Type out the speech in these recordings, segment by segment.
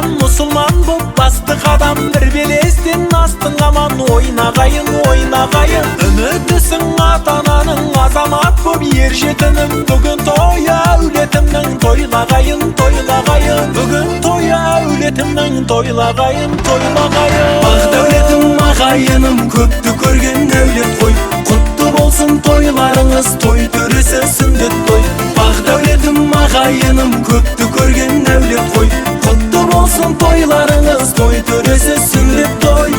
Musulman boп басты қадам бір белестен астың аман ойнағайын ойнағайын үмітісің ата-ананың азамат боп ер жетінім бүгін той әулетімнің тойлағайын тойлағайын бүгін той әулетімнің тойлағайын тойлағайын ақ дәулетім ағайыным көпті көрген әулет қой құтты болсын тойларыңыз той төресі сүндет той ақ дәулетім ағайыным көпті көрген әулет қой құтты болсын тойларыңыз той төресі сүндет той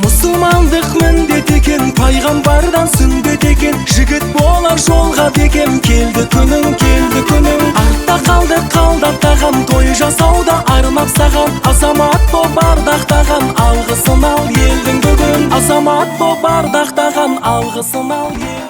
мұсылмандық міндет екен пайғамбардан сүндет екен жігіт болар жолға бекем келді күнің артта қалды қалдаттаған той жасауда армап саған азамат боп ардақтаған алғысын ал елдің бүгін азамат боп ардақтаған алғысын ал елдің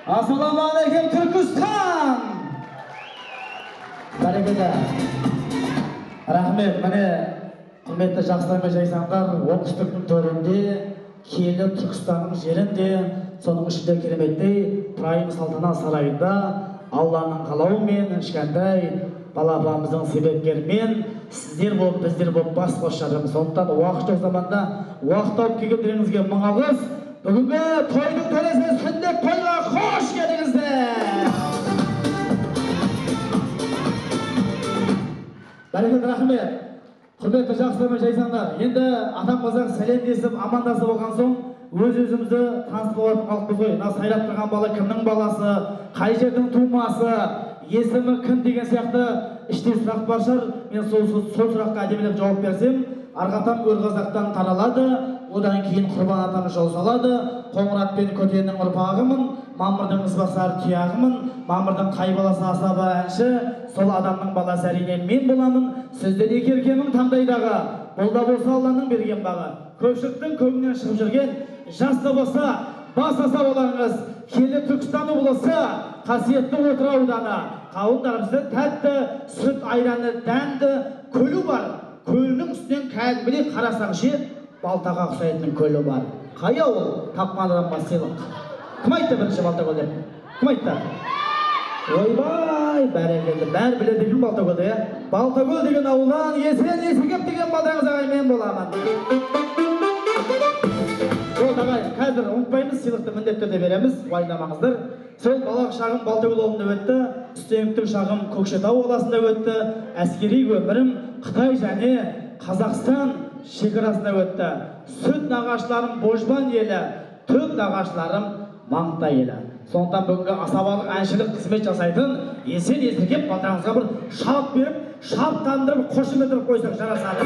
Assalamualaikum Türkistan. Бәрекелді. Рахмет, міне құрметті жақсылар мен жайсаңдар, оңтүстіктің төрінде, киелі Түркістанның жерінде, соның ішінде кереметтей Ибраһим салтанат сарайында Алланың қалауымен кішкентай балапанымыздың себепкерімен сіздер болып, біздер болып бас қосып жатырмыз. Сондықтан уақыт жоқ заманда уақыт тауып келгендеріңізге мың алғыс. Бүгінгі тойдың төресі сүндет тойға қош келдіңіздер. Бәрекелді, рахмет. Құрметті жақсылар мен жайсаңдар, енді атам қазақ сәлемдесіп, амандасып болған соң өз-өзімізді танысып алатын халықпыз ғой. Мына сайрап тұрған бала кімнің баласы, қай жердің тумасы, есімі кім деген сияқты іште сұрақ бар шығар. Мен сол сұраққа әдемілеп жауап берсем, Арғатам Өрғазақтан таралады, одан кейін Құрбан атам жол салады. Қоңырат пен Көтеннің ұрпағымын, Мамырдың ізбасар тұяғымын, Мамырдың қай баласы асаба әнші, сол адамның баласы әрине мен боламын. Сізден екі еркемің таңдайдағы, бұл да болса Алланың берген бағы. Көпшіліктің көңілінен шығып жүрген, жасты болса, бас аса боларыңыз. Келі Түркістан облысы, қасиетті Отырар ауданы, қауындарымызды тәтті, сүт айраны дәмді көлі бар. Көлінің үстінен кәдімгідей қарасаң ше, Балтаға ұқсайтын көлі бар. Қай ауыл? Тапқан адамға сыйлық. Кім айтты бірінші Балтакөл деп? Кім айтты? Ойбай, бәрекелді, бәрі біледі екен Балтакөлді, е? Балтакөл деген ауылдан есекеп деген балдарыңыз ағай мен боламын. Ол ағай, қазір ұмытпаймыз, сыйлықты міндетті түрде береміз, уайымдамаңыздар. Сол балалық шағым Балтакөл ауылында өтті, студенттік шағым Көкшетау қаласында өтті, әскери өмірім Қытай және Қазақстан шекарасында өтті. Сүт нағашыларым Божбан елі, төк нағашыларым Маңтай елі. Сондықтан бүгінгі асабалық әншілік қызмет жасайтын есен есіркеп балдарыңызға бір шап беріп, шаптандырып, қошеметтіріп қойсақ жарасады.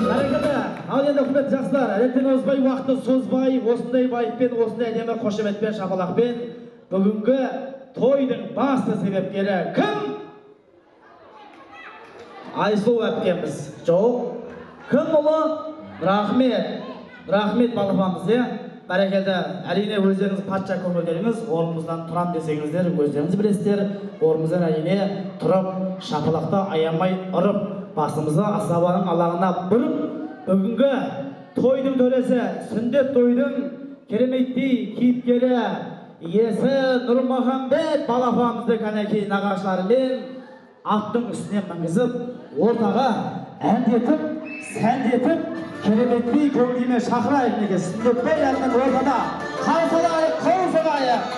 Бәрекелді. Ал енді құрметті жақсылар, әдеттен озбай, уақытты созбай, осындай байыппен, осындай әдемі қошеметпен, шапалақпен бүгінгі тойдың басты себепкері кім? Айсұлу әпкеміз. Жоқ. Кім ұлы? Рахмет. Рахмет балапанымыз, е? Бәрекелді. Әрине өздеріңіз патша көңілдеріңіз, орнымыздан тұрам десеңіздер, өздеріңіз білесіздер. Орнымыздан әрине тұрып, шапалақта аямай ұрып, басымызды асабаның алағына бұрып, бүгінгі тойдың төресі, сүндет тойдың кереметтей кейіпкері иесі Нұрмағамбет балапанымызды кәнекей нағашыларымен аттың үстіне мінгізіп, ортаға әндетіп, сәндетіп, кереметтей көңіліме шақырайық неге сүндетбай әннің ортада қаусалайық, қаусалайық.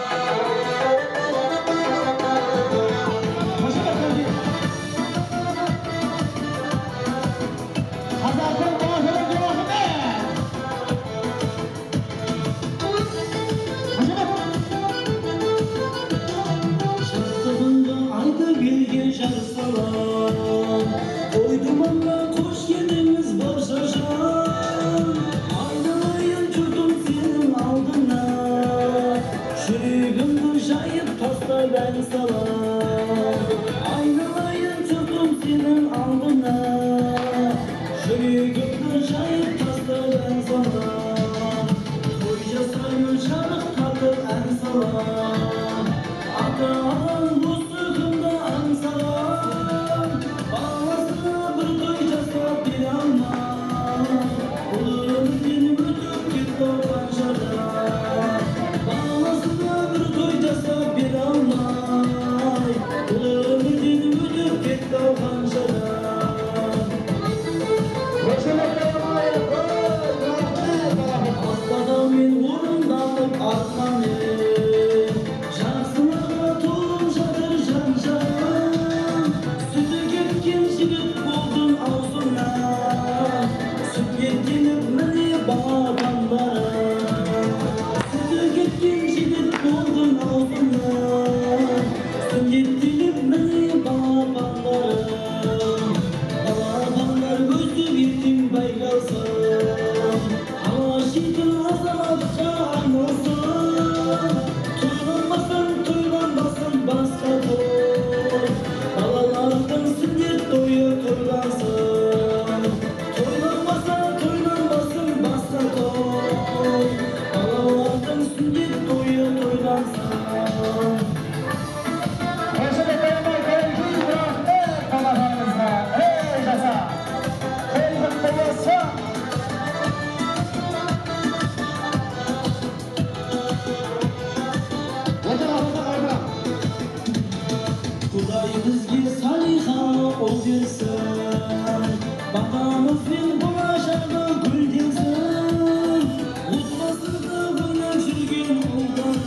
Құдай бізге салиха ұл берсін, батамыз бен болашағы гүлденсін. Отбасында ойнап жүрген ұлдар,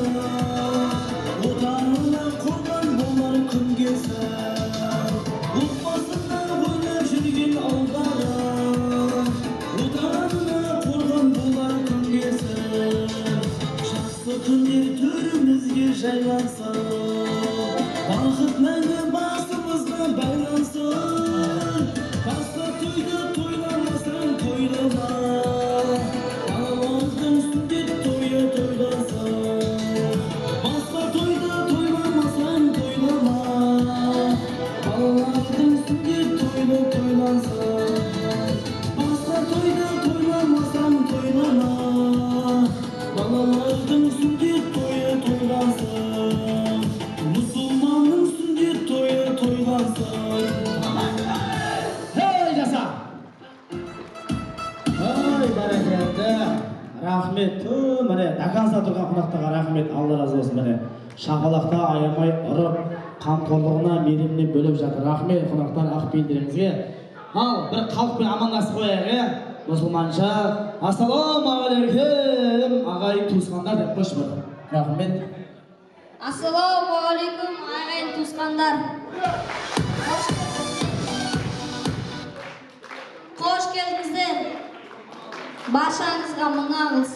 отанына құрбан болар күн келсін. Отбасында ойнап жүрген ұлдар, отанына құрбан болар күн келсін. Жақсы күндер төрімізге жайлансын, бақыт мәңгі басымызға байлансын. Басқа тойды тойламасаң тойлама, балалардың сүндет тойы тойлансын. Басқа тойды тойламасаң тойлама, балалардың сүндет тойы тойлансын. Басқа тойды тойламасаң тойлама, балалардың сүндет тойы тойлансын. Мұсылманның сүндет тойы тойлансын. Ей жаса! Ой, бәрекелді. Рахмет. Міне, даканса тұрған қонақтарға рахмет. Алла разы болсын. Міне, шапалақта аямай ұрып, қамқорлығына мерейіміне бөліп жатыр. Рахмет қонақтар, ақпейілдеріңізге. Ал, бір халықпен амандасып қояйық, мұсылманша. Ассалаумағалейкум, ағайын туысқандар деп қойшы бір. Рахмет. Ассалаумағалейкум, ағайын туысқандар. Қош келдіңіздер. Баршаңызға мың алғыс.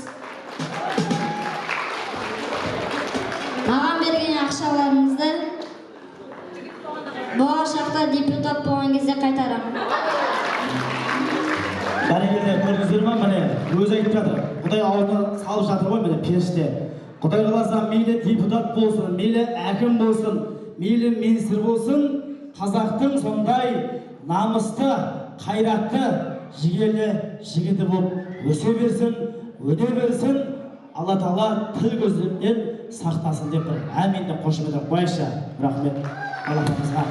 Маған берген ақшаларыңызды болашақта депутат болған кезде қайтарамын. Бәрекелді, көрдіңіздер ме? Міне, өзі айтып жатыр. Құдай аузына салып жатыр ғой, міне, періште. Құдай қаласа мейлі депутат болсын, мейлі әкім болсын, мейлі министр болсын, қазақтың сондай намысты, қайратты, жігерлі жігіті болып өсе берсін, өне берсін, Алла Тағала тіл көздерінен сақтасын деп бір әминді қошеметтеп қойшы. Рахмет Аллахымызға.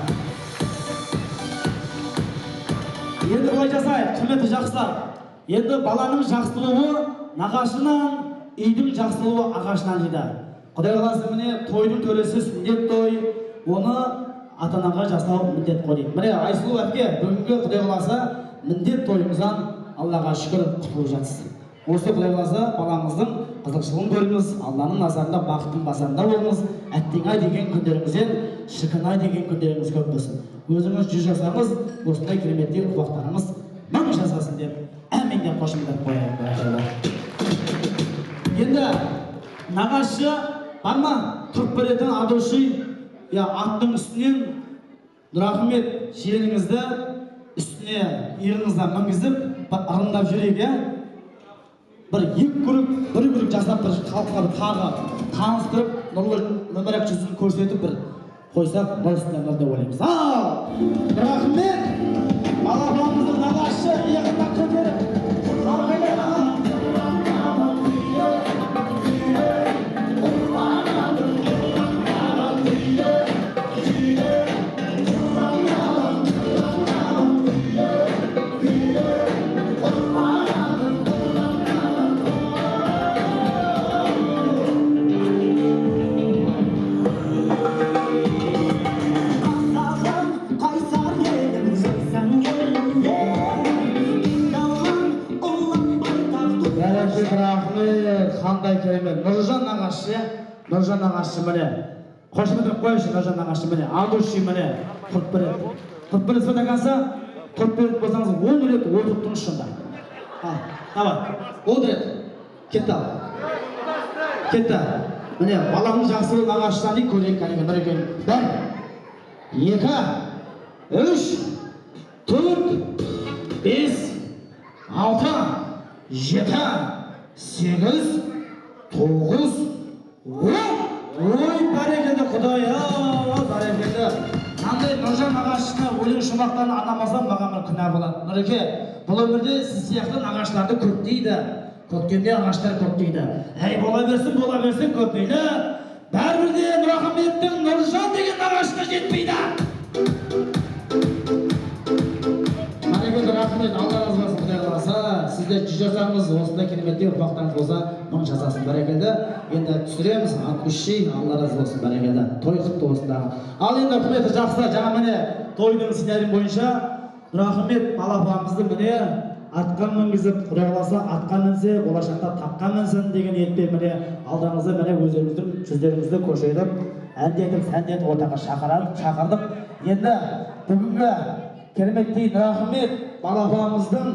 Енді былай жасайық, құрметті жақсылар. Енді баланың жақсылығы нағашынан, үйдің жақсылығы ағашынан дейді. Құдай қаласа міне тойдың төресі сүндет той, оны ата-анаға жасау міндет қой дейді. Міне Айсұлу әпке, бүгінгі Құдай қаласа міндет тойымыздан Аллаға шүкір құтылып жатсыз. Осы Құдай қаласа балаңыздың қызықшылығын көріңіз, Алланың назарында бақыттың басарында болыңыз. Әттең-ай деген күндеріңізден шіркін-ай деген күндеріңіз көп болсын. Өзіңіз 100 жасаңыз, осындай кереметтей ұрпақтарыңыз 1000 жасасын деп әмин деп қошеметтеп қояйық. Енді нағашы бар ма? Тұрып беретін адоши, аттың үстінен Нұрахмет жиеніңізді үстіне иығыңыздан мінгізіп, ырымдап жүрейік, бір екі көріп, бір жасап, бір халыққа тағы таныстырып, нұрлы өмірек жүзін көрсетіп бір қойсақ, нұрсында нұрды ойлаймыз. Ал! Нұрахмет! Балапанымыздың нағашы иығына көтеріп, қандай керемет. Нұржан нағашы, Нұржан нағашы міне. Қошеметтеп қойшы Нұржан нағашы міне. Адуши міне. Тұрып береді. Тұрып береді сәдақанса, тұрып береді болсаңыз 10 рет отырып тұрыңыз шында. Давай. 10 рет. Кетті ал. Кетті. Міне, баланың жақсылығы нағашыдан дейін көрейік кәлеген. Бір екен. 1, 2, 3, 4, 5, 6, 7, 8, 9, 10. Ой, бәрекелді Құдай, бәрекелді. Қандай Нұржан нағашысына өлең шумақтарын арнамасам маған бір күнә болады. Нұреке, бұл өмірде сіз сияқты нағашыларды көп дейді. Көктемде ағаштар көп дейді. Әй, бола берсін көп дейді. Бәрібірде Нұрахметтің Нұржан деген нағашына жетпейді. Бәрекелді, рахмет, Алла разы болсын. Құдай қаласа, сізде 100 жасар Құдайымыз осындай кереметтей ұрпақтарыңыз болса, мың жасасын, бәрекелді. Енді түсіреміз, акуши, Алла разы болсын, бәрекелді. Той құтты болсын дағы. Ал енді құрметті жақсылар, жаңа міне тойдың сценарийі бойынша Нұрахмет балапанымызды міне атқан мінгізіп, Құдай қаласа атқан мінсе, болашақта тапқан мінсін деген ниетпен міне алдымызда міне өздеріңіздің жүздеріңізді көшіріп, әндетіп, сәндетіп ортаға шақырдық. Енді бүгінгі кереметтей Нұрахмет балапанымыздың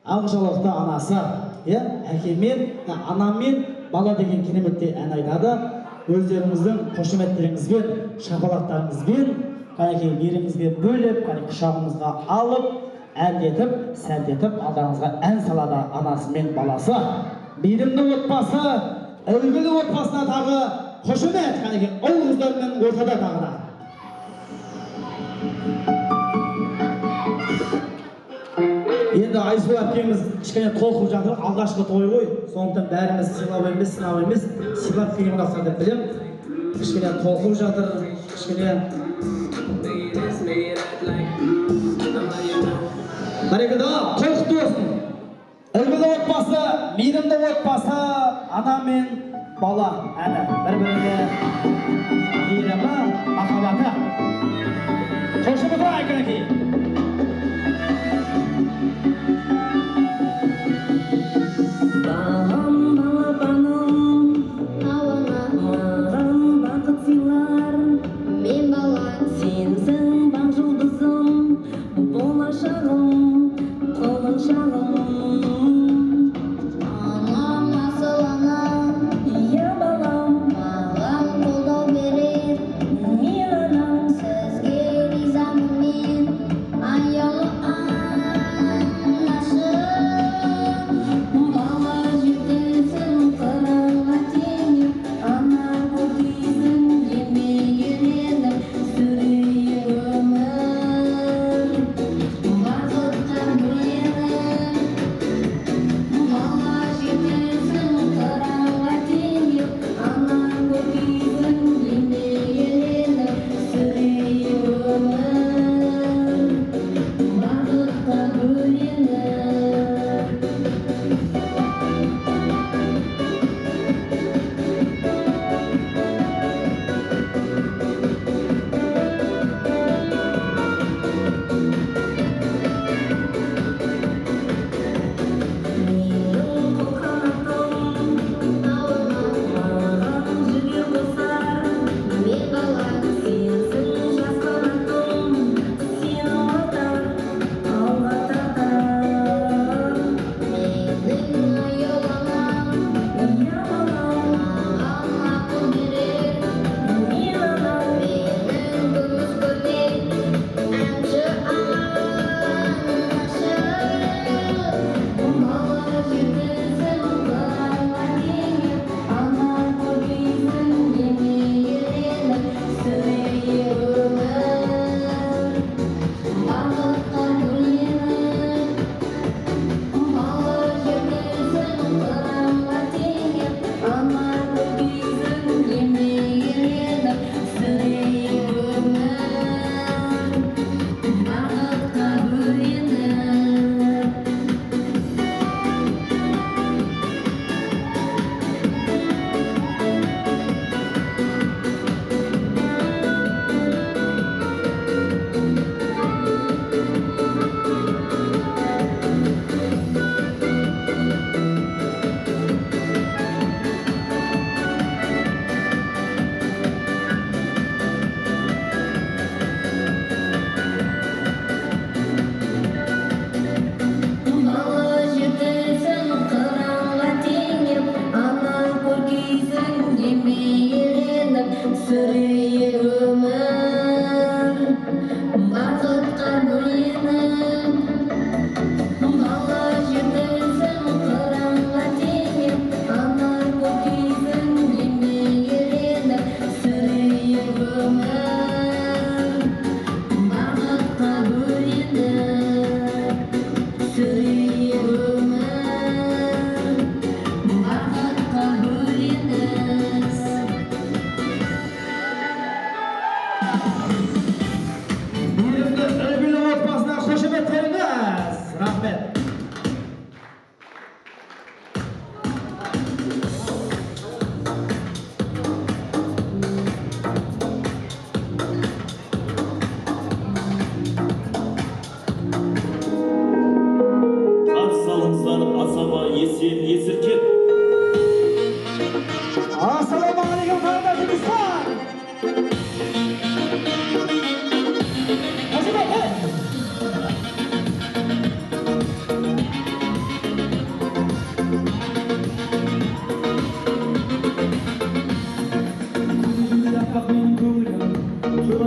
Ақжалақты анасы, әкемен, анамен бала деген кереметтей ән айтады. Өздеріңіздің қошеметтеріңізбен, шапалақтарыңызбен, қанекей беріңізге бөліп, құшағымызға алып, әндетіп, сәндетіп, алдарыңызға ән салады анасы мен баласы. Мейірімді отбасы, үлгілі отбасына тағы қошемет, қанекей ұл қыздармен ортада тағы да. Енді Айсұлу әпкеміз кішкене толқып жатыр, алғашқы той ғой. Сондықтан бәріміз сыйлау емес, сынау емес, сыйлап келген болса деп білем. Кішкене толқып жатыр, кішкене бәрекелді, той құтты болсын. Үлгілі отбасы, мейірімді отбасы, ана мен бала әні. Бір-біріне мейірімі, махаббаты. Қошемет тұрайық қанекей.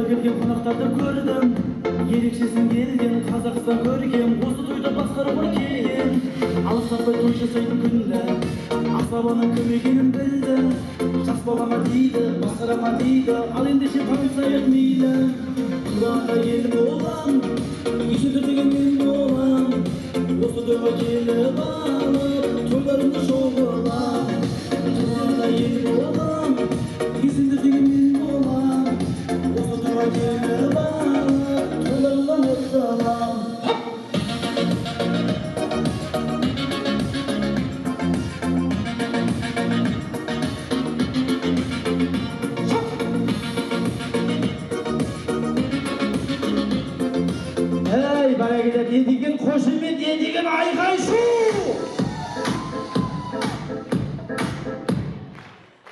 келген қонақтарды көрдім. Ерекшесін келген Қазақстан көркем, осы тойда басқаруға келген. Алыстатпай той жасайтын күнді, асабаның кім екенін білді. Жас балама дейді, басқарама дейді, ал ендеше танысайық мейлі. Құлағында ел болам, есімді деген мен болам. Осы тойға келіп алып, тойларымды шоғылам. Құлағында ел болам, есімді деген мен болам. Осы тойға келіп алып, тойларымды шоғылам. Не деген қошемет, не деген айқай шу!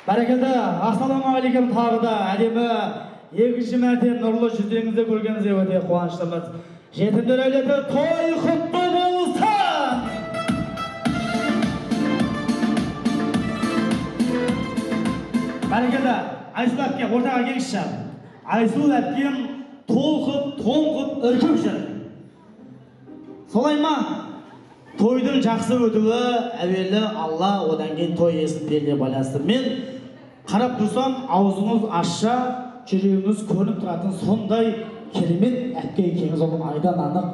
Бәрекелді, ассалаумағалейкум, тағы да әдемі екінші мәрте нұрлы жүздеріңізді көргеніңізге өте қуаныштымыз. Жетімдер әулеті той құтты болсын! Бәрекелді, Айсұл әпке ортаға келіңізші. Айсұл әпкем толқып, тоңқып, үркіп жүр. Солай ма? Тойдың жақсы өтуі әуелі Алла, одан кейін той иесінің беліне байланысты. Мен қарап тұрсам, аузыңыз ашша, жүрегіңіз көрініп тұратын сондай керемет әпке екеніңіз оны айдан анық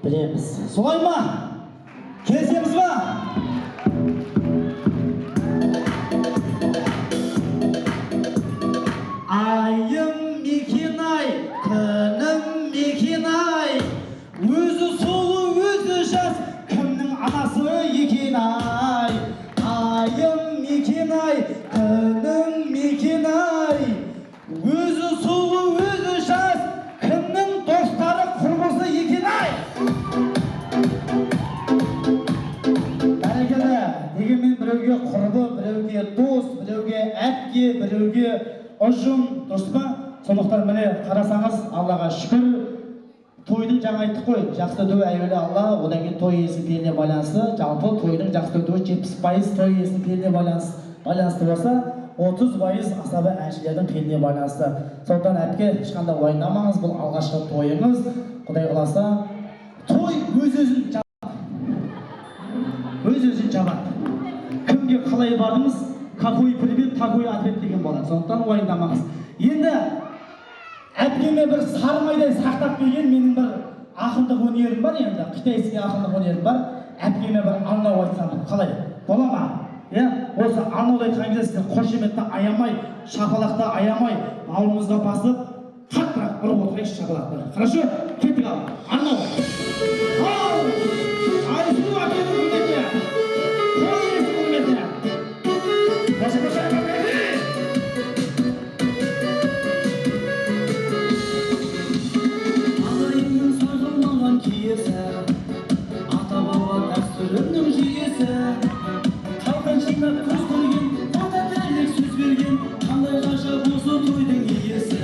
білеміз. Солай ма? Келісеміз ба? Айым екен-ай, күнім екен-ай, өзі сұлу, өзі жас, кімнің анасы екен-ай. Айым екен-ай, күнім екен-ай, өзі сұлу, өзі жас, кімнің достары құрбысы екен-ай. Бәрекелді, дегенмен біреуге құрбы, біреуге дос, біреуге әпке, біреуге ұжым, дұрыс па? Сондықтан міне қарасаңыз, Аллаға шүкір, тойдың жаңа айттық қой, жақсы өтуі әуелі Алла, одан кейін той иесінің беліне байланысты. Жалпы тойдың жақсы өтуі 70% той иесінің беліне байланысты болса, 30% асабы әншілердің беліне байланысты. Сондықтан әпке ешқандай уайымдамаңыз, бұл алғашқы тойыңыз. Құдай қаласа, той өз-өзін жабады. Кімге қалай бардыңыз? Какой привет, такой ответ деген болады. Сондықтан уайымдамаңыз. Енді әпкеме бір сармайдай сақтап келген менің бір ақындық өнерім бар енді. Қытайский ақындық өнерім бар. Әпкеме бір арнау айтсам қалай? Бола ма? Осы арнауды айтқан кезде сіздер қошеметті аямай, шапалақты аямай, бауырымызға басып, қаттырақ ұрып отырайықшы шапалақты. Хорошо? Кеттік ал. Арнау. Ал! Айсұлу әпкенің құрметіне. Той иесінің құрметіне. Ағайынның сағылмаған киесі, ата-баба дәстүрінің жүйесі, қалқан жинап көз көрген, ата-тәлік сөз берген, қандай ғажап осы тойдың иесі.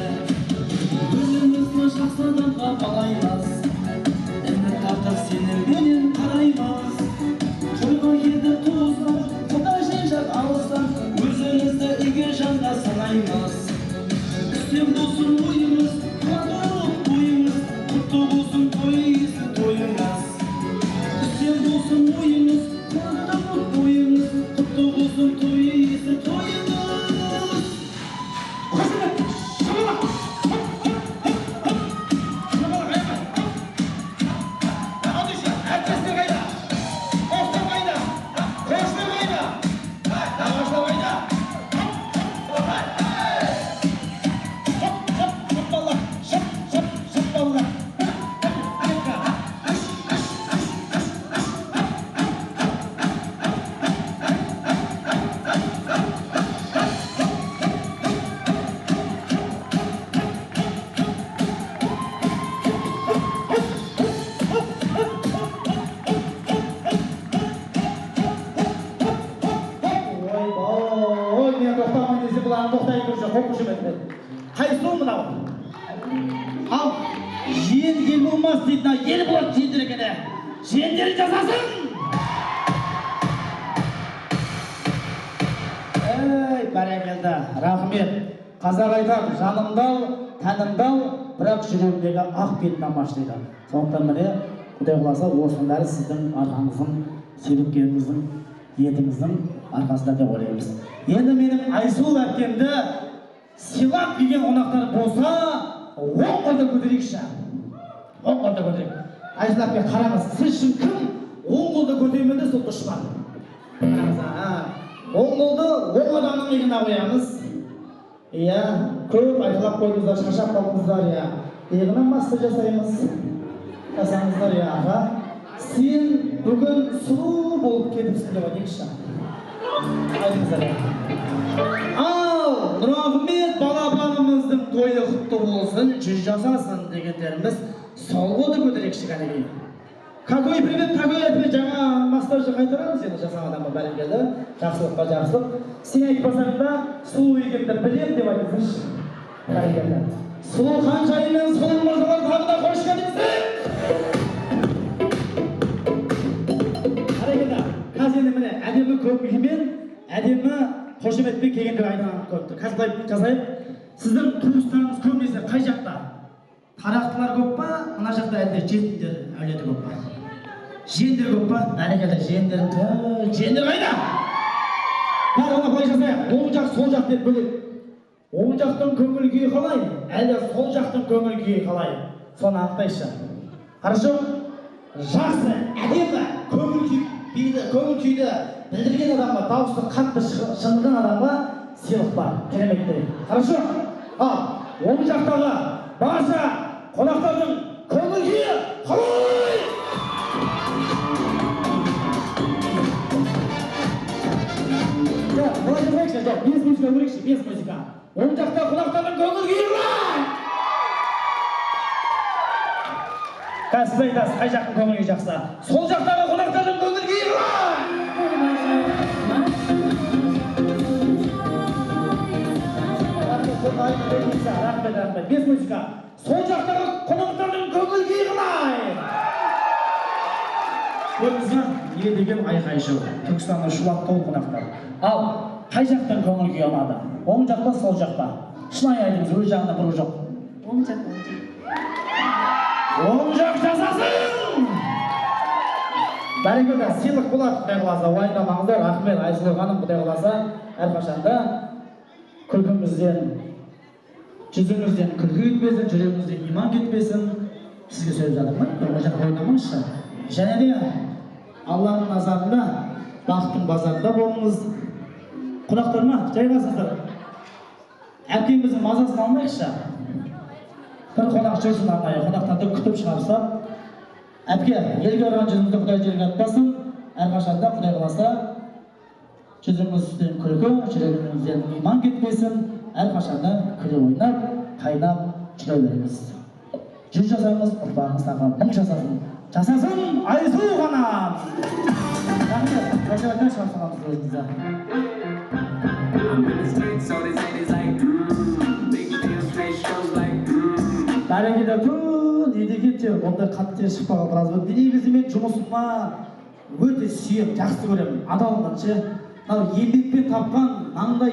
Өзімізді жақсы адамға балаймыз, үміт артып сенімменен қараймыз. Тойға келді туыстар, құдай жай-жақ алыстан, өзімізді игі жанға санаймыз. Үстем болсын ойымыз, қуатылық бойымыз, құтты болсын той иесі тойымыз. Үстем болсын ойымыз, қуатылық бойымыз, құтты болсын той иесі тойымыз. Қошемет! Шабалақ! Шабалақ аяқай! Қадыша, әріптестер қайда? Қостар қайда? Қошемет қайда? Нағаштар қайда? Қайсы мынау? Ал, жиен ел болмас дейді, ел болады жиендер екені. Жиендер жасасын! Бәрекелді, рахмет. Қазақ айтады, жанымдал, тәнімдал, бірақ жүрегіндегі ақ бетін баштайды. Сондықтан міне Құдай қаласа осының бәрі сіздің арқаңыздың, себепкеріңіздің, етіңіздің арқасында деп ойлаймыз. Енді менің Айсұлу әпкемді сыйлап келген қонақтар болса, оң қолды көтерейікші. Оң қолды көтерейік. Айсұлу әпке қараңыз, сіз үшін кім? Оң қолды көтермеді сол дұшпан. Қараңыз, оң қолды оң адамның иығына қоямыз. Иә, көп айтылап қойдыңыздар, шаршап қалдыңыздар, иә. Иығына массаж жасаймыз. Жасаңыздар, иә, аға. Сен бүгін сұлу болып кетіпсің деп айтайықшы. Айтыңыздар, иә. Ал Нұрахмет балапанымыздың тойы құтты болсын, 100 жасасын дегендеріміз сол қолды көтерейікші кәнекей. Какой привет, какой ответ, жаңа массажды қайтарамыз енді жасағаннан бәрекелді, жақсылыққа жақсылық. Сен айтпасаң да сұлу екенді білем деп айтыңызшы. Бәрекелді. Сұлу ханшайым сұлу мырзалар тағы да қош келдіңіздер. Бәрекелді. Қазір енді міне әдемі көңілмен, әдемі қошеметпен келгендер айтылған көпті. Қазір жасайық. Сіздің туыстарыңыз көбінесе қай жақта? Тарақтылар көп па, мына жақта әлде жетімдер әулеті көп па? Жиендер көп па? Бәрекелді, жиендер қайда? Бәрі оны былай жасайық. Оң жақ, сол жақ деп бөлек. Оң жақтың көңіл күйі қалай? Әлде сол жақтың көңіл күйі қалай? Соны анықтайықшы. Хорошо? Жақсы, әдемі, көңіл күйді білдірген адамға, дауысы қатты шыңдырған адамға сыйлық бар. Кереметтей. Хорошо? Ал, оң жақтағы барша қонақтардың көңіл күйі қалай? Бұлай жасайықшы, жоқ, без музыка көрейікші, без музыка. Оң жақта қонақтардың көңіл күйі қалай? Қазір сіз айтасыз, қай жақтың көңіл күйі жақсы? Сол жақтағы қонақтардың көңіл күйі қалай? Рахмет, без музыка. Сол жақтағы қонақтардың көңіл күйі қалай? Көрдіңіз ба? Не деген айқай-шу. Түркістанның шулап толы қонақтар. Ал, қай жақтың көңіл күйі ұнады? Оң жақ па, сол жақ па? Шынайы айтыңыз, өз жағына бұру жоқ. Оң жақ. Оң жақ жасасын! Бәрекелді, сыйлық болады, Құдай қаласа. Уайымдамаңыздар, Рахмет, Айсұлу ханым, Құдай қаласа, әрқашанда күлкіңізден, жүзіңізден күлкі кетпесін, жүрегіңізден иман кетпесін. Сізге сөйлеп жатырмын, оң жаққа ойнамаңызшы. Және де Алланың назарында, бақыттың базарында болыңыз. Қонақтар ма? Жайғасыздар. Әпкеміздің мазасын алмайықшы. Бір қонақ жүрсін арнайы, қонақтарды күтіп шығарсақ. Әпке, елге орған жүзіңізді Құдай жерге атпасын. Әрқашанда Құдай қаласа, жүзіңізден күлкі, жүрегіңізден иман кетпесін. Әрқашанда күле ойнап, қайнап жүре береміз. 100 жасаңыз, ұрпағыңыз тағы 1000 жасасын. Жасасын, Айсұлу ханам! Рахмет, қошеметтен шығарсаңыз өзіңізді. Бәрекелді, түн үйде кетті, ондай қатты шықпаға біраз болды. Негізі мен жұмысыма өте сүйем, жақсы көремін. Адалмын ше. Еңбекпен тапқан, маңдай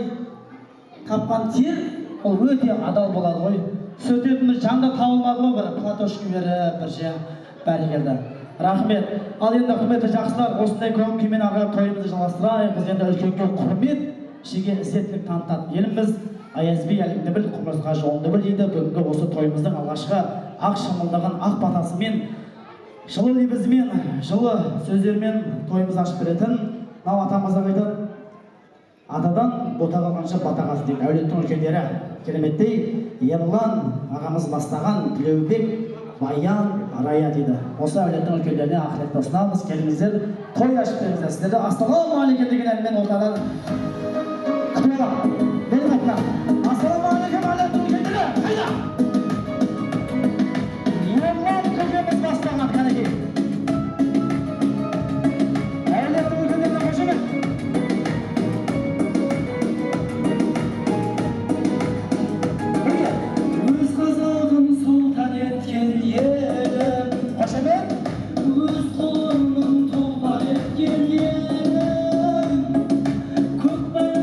тапқан тер, ол өте адал болады ғой. Сөйтетіміз жанда табылмады ма, бір платошки беріп, бір ше. Бәрекелді. Рахмет. Ал енді құрметті жақсылар, осындай көңіл күймен ағайып тойымызды жалғастырайық. Біз енді үлкенге құрмет, кішіге ізеттілік танытатын еліміз. Аязби әліңді біл, құмырсқа жолыңды біл дейді. Бүгінгі осы тойымыздың алғашқы ақ шымылдаған ақ батасымен, жылы лебізімен, жылы сөздермен тойымыз ашып беретін мынау атамызға айтады. Атадан бота қалғанша бата қалсын дейді. Әулеттің үлкендері кереметтей Ерлан ағамыз бастаған Тілеубек, Баян, Арая дейді. Осы әулеттің үлкендеріне ақыретті ұсынамыз. Келіңіздер, той ашып беріңіздер. Сіздерді ассалаумағалейкум деген әнмен ортадан күтіп аламын. Бері қайтына. Ассалаумағалейкум әулеттің үлкендері. Қайда? Ерлан көкеміз бастаған кәнекей. Әулеттің үлкендеріне қошемет. Өз қазағын сұлтан еткен елім. Қошемет. Өз қолының тұлпар еткен елім. Көкбай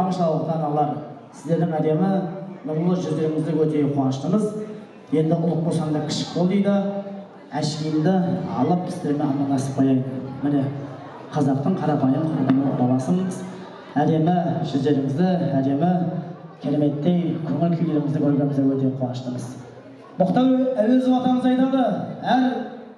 аңшылықтан алар. Сіздердің әдемі нұрлы жүздеріңізді өте қуаныштымыз. Енді ұлық болсам да кішік бол дейді. Әшкейімді алып сіздермен амандасып қояйын. Міне қазақтың қарапайым баласымыз. Әдемі жүздеріңізді, әдемі кереметтей көңіл күйлеріңізді көргенімізге өте қуаныштымыз. Мұхтар Әуезов атамыз айтады, әр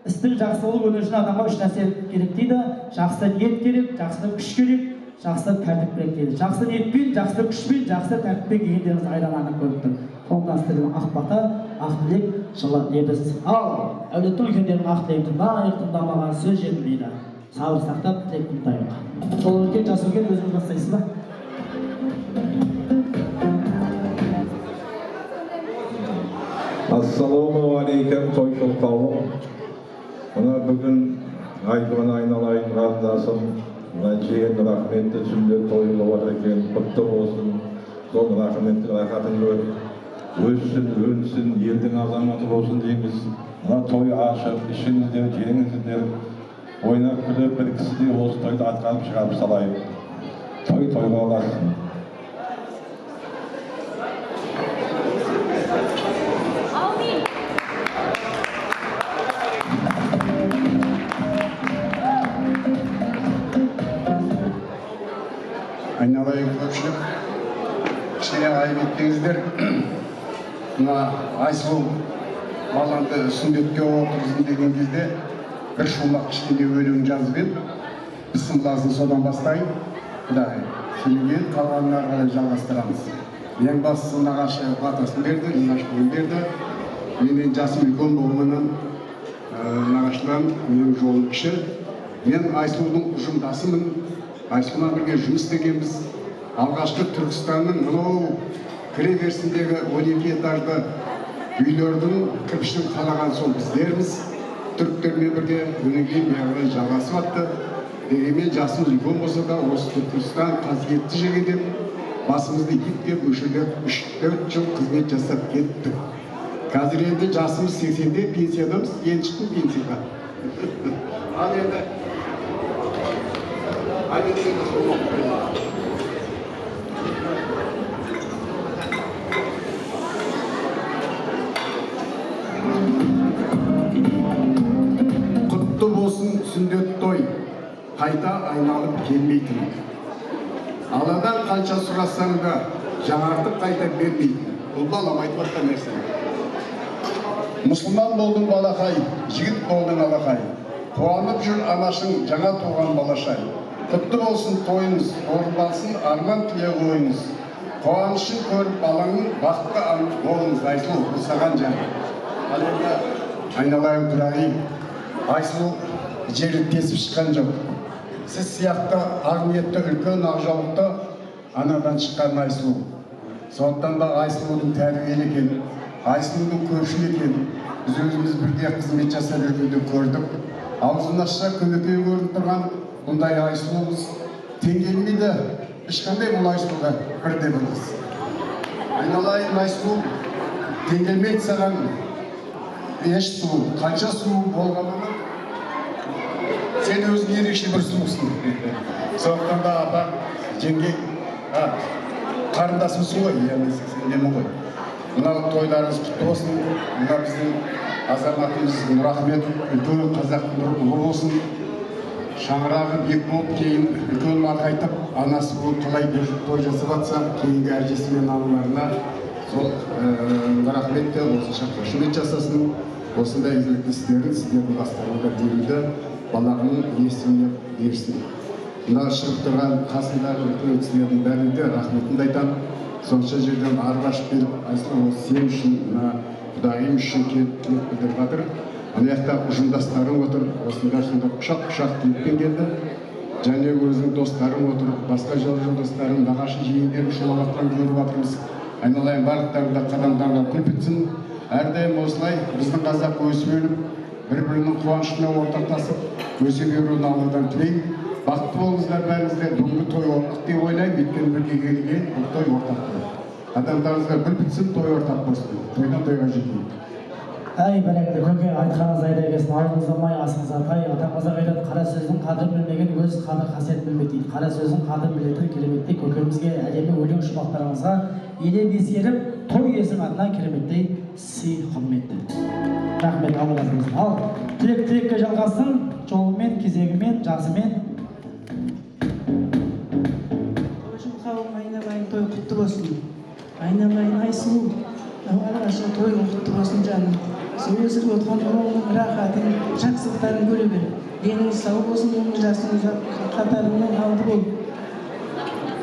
істің жақсы болу үшін адамға үш нәрсе керек дейді. Жақсы ниет керек, жақсы күш керек, жақсы тәртіп керек дейді. Жақсы ниетпен, жақсы күшпен, жақсы тәртіппен келгендеріңіз айдананып көріп тұр. Қолдан сіздердің ақ бата, ақ тілек, жылы лебіз. Ал әулеттің үлкендерінің ақ тілегін тыңдайық, тыңдамаған сөз жетпейді. Сабыр сақтап тілек тыңдайық. Сол үлкен, жас үлкен өзіңіз бастайсыз ба? Ассаламу алейкум тойшыл қауым. Мына бүгін айдың айналайын қарындасым, мына жиен рахметті сүндет тойы бар екен, құтты болсын. Сол рахметті рахатын көріп, өссін, өнсін, елдің азаматы болсын дейміз. Мына той ашып, ішіңіздер, жеңіңіздер, ойнап күліп, бір кісіде осы тойды атқарып шығарып салайық. Той тойға оласын. Айналайын көпшілік, кішкене айып еттіңіздер. Мына Айсұлу баламды сүндетке отырғызын деген кезде бір шумақ кішкене өлең жазып еді. Бісмілласын содан бастайын. Құдай, кейін қалғанын ары қарай жалғастырамыз. Ең бастысы нағашы батасын берді, нағашылығын берді. Менен жасым үлкен болғаннан нағашыларым менің жолым кіші. Мен Айсұлудың ұжымдасымын. Айсұлумен бірге жұмыс істегенбіз. Алғашқы Түркістанның мынау кіреберісіндегі 12 этажды үйлердің кірпішін қалаған сол біздерміз. Түріктермен бірге өнен кейін бәрі жалғасып атты. Дегенмен жасымыз үлкен болса да осы Түркістан қасиетті жерге деп басымызды иіп өшелеп 3-4 жыл қызмет жасап кеттік. Қазір енді жасымыз 80-де пенсиядамыз, енді шықтым пенсияға. Ал енді құтты болсын сүндет той, қайта айналып келмейтін. Алладан қанша сұрасаң да жаңартып қайта бермейтін. Бұл балам айтып жатқан нәрсе. Мұсылман болдың балақай, жігіт болдың алақай. Қуанып жүр анашың жаңа туған балашай. Құтты болсын тойыңыз, орындалсын арман тілек ойыңыз. Қуанышын көріп балаңның бақытты болыңыз. Айсұлу, бұл саған жан. Ал енді айналайын тұрағи, Айсұлу жері тесіп шыққан жоқ. Сіз сияқты ақ ниетті үлкен ақжаулықты анадан шыққан Айсұлу. Сондықтан да Айсұлудың тәрбиелі екен, Айсұлудың көпшіл екен. Біз өзіміз бірге қызмет жасап жүргенде көрдік. Аузын ашса көмекей көрініп тұрған бұндай Айсұлуымыз теңгелмейді. Ешқандай бұл Айсұлуға бірде біліңіз. Айналайын Айсұлу, теңгелмейді саған еш сұлу, қанша сұлу болғанымен сен өзің ерекше бір сұлусың. Сондықтан да апа, жеңге, қарындасымсың ғой, сен демін ғой. Мына тойларыңыз құтты болсын, мына біздің азаматымыз Нұрахмет үлкен қазақтың ұлы болсын. Шаңырағы бек болып, кейін үлкен марқайтып, анасы болып қалай бір той жасап атса, кейінгі әржесі мен аналарына сол Нұрахмет те осынша қошемет жасасын. Осындай игілікті істерін сіздердің бастарыңызға беруді балағының есіміне берсін. Мына шығып тұрған қасындағы үлкен кісілердің бәріне де рахметімді айтамын. Сонша жерден арғы ашып келіп, Айсұлу сен үшін, құдайым үшін келіп білдіріп жатыр. Ана жақта ұжымдастарым отыр, осында құшақ-құшақ келіппен келді. Және өзінің достарым отыр, басқа жолдастарым, нағашы жиендерім шулап жатқан көріп жатырмыз. Айналайын барлықтарында қадамдарына күл бітсін. Әрдайым осылай біздің қазақ өсіп-өніп, бір-бірінің қуанышына ортақтасып, өсе беруін Алладан тілеймін. Бақытты болыңыздар бәріңіздер. Бүгінгі той ортақ деп ойлаймын, өйткені бірге келген бұл той ортақ той. Адамдарыңызға гүл бітсін, той ортақ болсын. Тойдан тойға жетейік. Ай, бәрекелді көке, айтқаныңыз айдай келсін, аузыңыз алмай асыңыз апай. Ата қазақ айтады, қара сөздің қадірін білмеген өз қадір қасиетін білмейді дейді. Қара сөздің қадірін білетін кереметтей көкемізге әдемі өлең шумақтарыңызға елеп ескеріп, той иесінің атынан кереметтей сый құрметті. Рахмет, Алла разы болсын. Ал, тілекке жалғасын, жолымен, кезегімен, жасымен. Қошым қауым айналайын той құтты болсын. Айналайын ай сұлу. Алғашқы той құтты болсын жаным. Сөйлесіп отқан ұлыңның рахатын, жақсылықтарын көре бер. Деніңіз сау болсын, өмір жасыңыз қатарыңнан алды бол.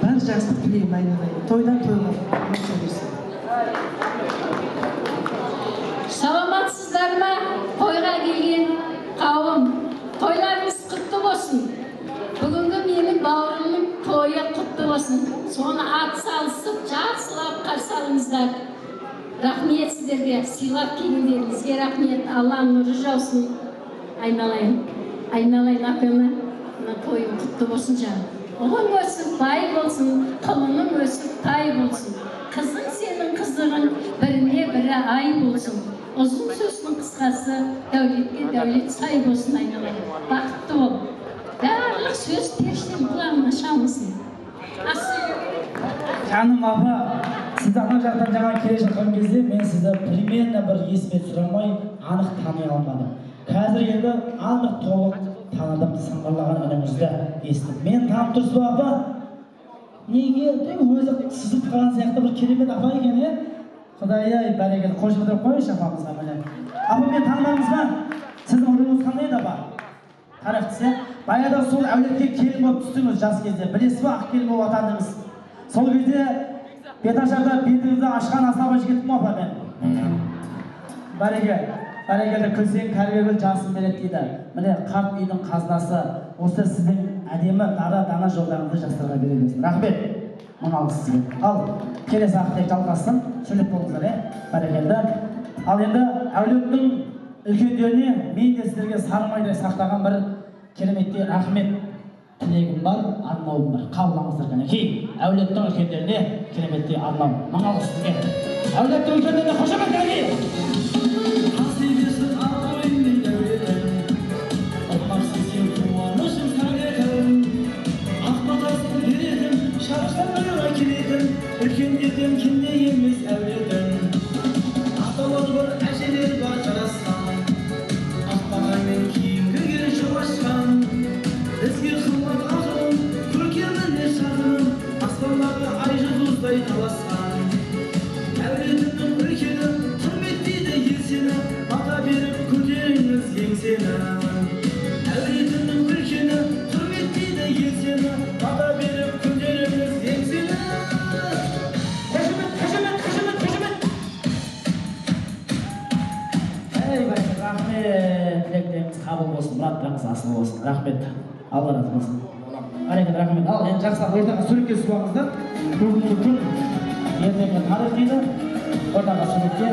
Бар жақсылық тілеймін айналайын. Тойдан тойға болса берсін. Саламатсыздар ма? Тойға келген қауым. Тойларыңыз құтты болсын. Бүгінгі менің бауырымның тойы құтты болсын. Соны ат салысып, жақсылап қарсы алыңыздар. Рахмет сіздерге, сыйлап келгендеріңізге рахмет. Алла нұры жаусын. Айналайын апама, тойың құтты болсын жаным. Ұлың өсіп, бай болсын, құлының өсіп, тай болсын. Қызың сенің қызығың, біріне бірі ай болсын. Ұзын сөздің қысқасы, дәулетке дәулет сай болсын айналайын. Бақытты бол. Барлық сөз періштенің құлағына шалынсын. Жаным апа, сізді ана жақтан жаңа келе жатқан кезде мен сізді примерно бір есіме түсіремай анық тани алмадым. Қазір енді анық толық таныдым, сыңғырлаған үніңізді естіп. Мен танып тұрсыз ба апа? Неге? Өзі сызып қалған сияқты бір керемет апа екен, е? Құдай-ай, бәрекелді, қош отырып қойыңызшы апамызға міне. Апа, мен танымаймыз ба? Сіздің ұлыңыз қандай еді апа? Қарақтысы, баяда сол әулетке келін болып түстіңіз жас кезде. Білесіз ба, ақ келін болып атандыңыз. Сол кезде беташарда бетіңізді ашқан асаба жігітім апа мен. Бәрекелді күлсең тәрбие жасын береді дейді. Міне қарт үйдің қазынасы осы сіздің әдемі дана жолдарыңызды жастарға бере берсін. Рахмет. Мың алғыс сізге. Ал, келесі ақылет жалғасын, сөйлеп болыңыздар, бәрекелді. Ал енді әулеттің үлкендеріне мен де сіздерге сарымайдай сақтаған бір кереметтей рахмет тілегім бар, арнауым бар. Қабылдаңыздар кәнекей. Әулеттің үлкендеріне кереметтей арнау. Мың алғыс сізге. Әулеттің үлкендеріне қошемет кәнекей. Үлкендерден кенде емес әулетін, аталар бар, әжелер бар жарасқан, ақбағаймен кейінгі кел жуашқан, бізге қымбат ақылым, көркеміне шағыным, аспандағы ай жұлдыздай таласқан. Әулетімнің үлкені, құрметтейді еңсені, ата беріп көтеріңіз еңсені. Әулетімнің үлкені, құрметтейді еңсені, ата беріп көтеріңіз еңсені. Тілектеріңіз қабыл болсын, мұраттарыңыз асыл болсын. Рахмет. Алла разы болсын. Әрекет рахмет. Ал, енді жақсылап ортаға суретке суаңыздар. Бүгінгі күн ертеңгі тарих дейді. Ортаға суретке.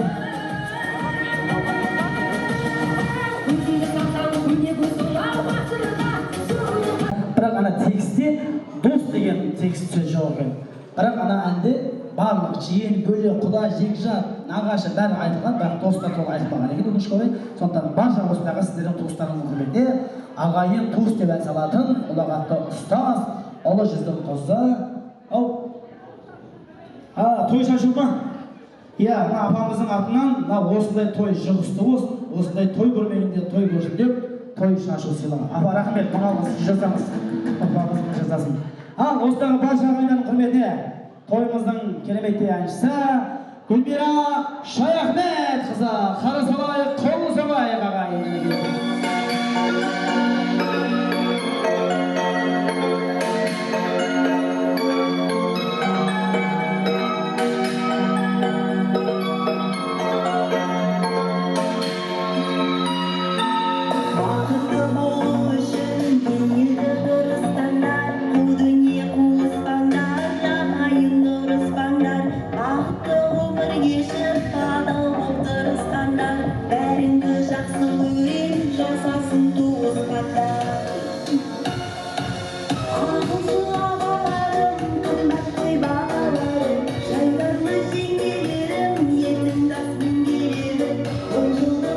Бірақ ана текстте дос деген текст сөз жоқ екен. Бірақ ана әнде барлық жиен, бөле, құда, жекжат, нағашы бәрі айтылған, бірақ достар туралы айтылмаған екен, өкінішке орай. Сондықтан барша осындағы сіздердің туыстарыңыздың құрметіне ағайын туыс деп ән салатын ұлағатты ұстаз, ұлы жүздің қызы. Ау. Той шашу ма? Иә, мына апамыздың атынан осындай той жұғысты болсын, осындай той көрмегенде той көрсін деп той шашу сыйлаған. Апа, рахмет, мың алғыс жасаңыз. Апамыздың жазасын. Ал, осындағы барша ағайындардың құрметіне тойымыздың кереметтей әншісі Гүлмира Шаяхмет қызы. Қарсы алайық, қол соғайық ағайын. Жайдарлы жеңгелерім, ертең дасым келеді, бұл жылды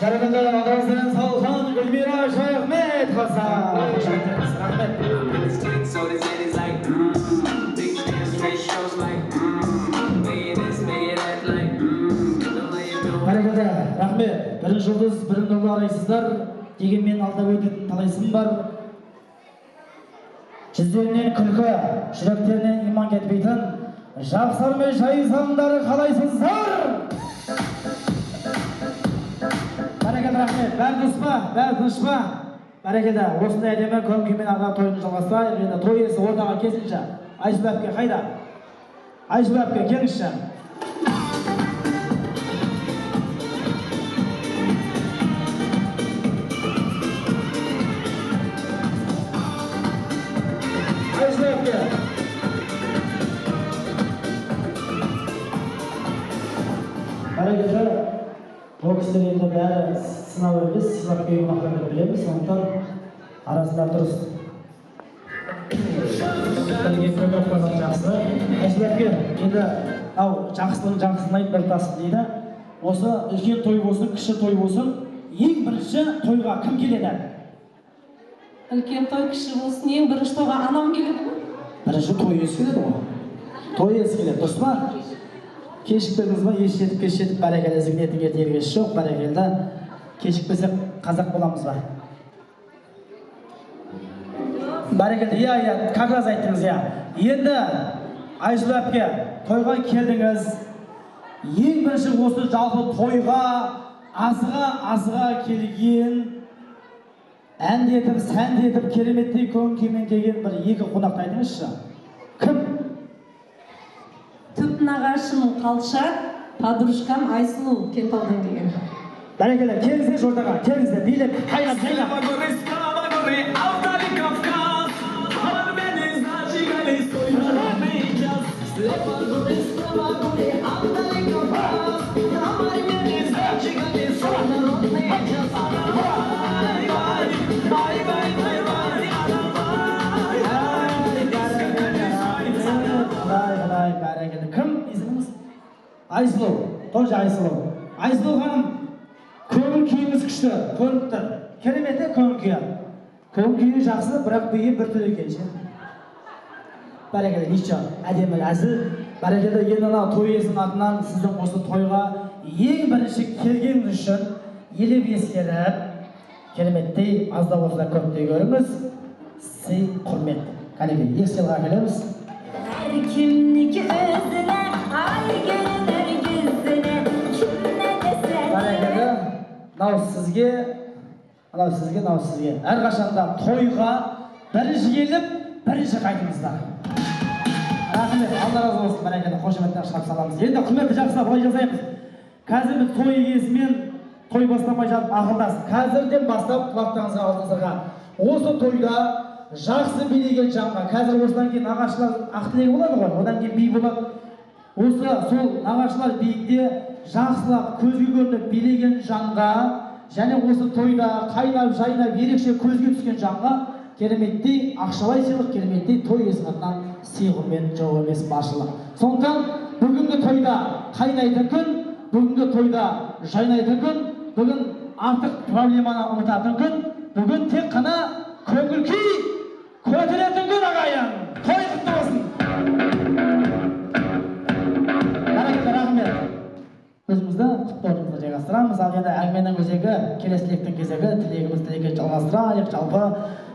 Бәрекелді, алдыңыздан Салхан Гүлмира Шайахмет Хаса. Рахмет. So they say it's like, big stand straight shows like, make this, make it act like, Бәрекелді, рахмет. Бірін жұлдыз, бірін нұрлы арайсыздар. Дегенмен алда өтетін талай сын бар. Жүздерінен күлкі, жүректерінен иман кетпейтін жақсар мен жайсаңдары қалайсыздар? Бәрекелді, рахмет. Бәрі дұрыс па? Бәрі тыныш па? Бәрекелді, осындай әдемі көңіл-күймен ағай тойын жалғастырайық. Енді той иесі ортаға келсінші. Айсұлу әпке қайда? Айсұлу әпке келіңізші. Айсұлу әпке. Бәрекелді, бұл кісілер енді бәрі сынау емес, сыйлап келген мақтанды білеміз, сондықтан арасында дұрыс. Білген көмек болған жақсы. Айсұлу әпке, енді жақсылың жақсысын айт бір тасын дейді. Осы үлкен той болсын, кіші той болсын, ең бірінші тойға кім келеді? Үлкен той, кіші болсын, ең бірінші тойға анам келеді ме? Бірінші той иесі келеді ғой. Той иесі келеді, дұрыс па? Кешікпедіңіз ба? Еш жетіп, кеш жетіп, бәрекелді зігнетін ертергесі жоқ, бәрекелді. Кешікпесек қазақ боламыз ба? Бәрекелді, иә, как раз айттыңыз, иә. Енді Айсұлу әпке, тойға келдіңіз. Ең бірінші осы жалпы тойға азыға келген, әндетіп, сәндетіп, кереметтей көңіл-күймен келген бір екі қонақты айтыңызшы. Кім? Түп нағашым Қалшат, подружкам Айсұлу Кентаудан келген. Бәрекелді, келіңіздер жордаға, келіңіздер, билеп, қайнап, жайнап. Кім есіміңіз? Айсұлу, тоже Айсұлу. Айсұлу ханым, көңіл күйіңіз күшті, көрініп тұр. Кереметі көңіл күйі. Көңіл күйі жақсы, бірақ бүйі бір түр екен ше. Бәрекелді, ничо, әдемі, әзіл. Бәрекелді, енді ана той иесінің атынан сіздің осы тойға ең бірінші келгеніңіз үшін елеп ескеріп, кереметтей азда болса көптей көріңіз. Сый құрмет. Кәнекей, екі сыйлыға келеміз. Kimniki özüne, ay gelir yüzüne, kimne desen. Бәрекелді, мынау сізге. Әрқашанда тойға бірінші келіп, бірінші қайтыңыздар. Рахмет, Алла разы болсын, бәрекелді, қошеметтен шығарып саламыз. Енді құрметті жақсылар, былай жасаймыз. Қазір біз той иесімен той бастамай жатып ақылдасып, қазірден бастап құлақтарыңызға алдыңыздарға. Осы тойда жақсы билеген жанға, қазір осыдан кейін нағашылар ақ тілегі болады ғой, одан кейін би болады. Осы сол нағашылар биікте жақсылап көзге көрініп билеген жанға, және осы тойда қайнап жайнап ерекше көзге түскен жанға кереметтей ақшалай сыйлық, кереметтей той иесінің атынан сый құрмет, жоқ емес баршылық. Сондықтан бүгінгі тойда қайнайтын күн, бүгінгі тойда жайнайтын күн, бүгін артық проблеманы ұмытатын күн, бүгін тек қана көңіл күй көтеретін күн ағайын. Той құтты болсын. Бәрекелді, рахмет. Өзімізді құттықтауымызды жайғастырамыз. Ал енді әңгіменің өзегі, келесі тілектің кезегі, тілегімізді жалғастырайық. Жалпы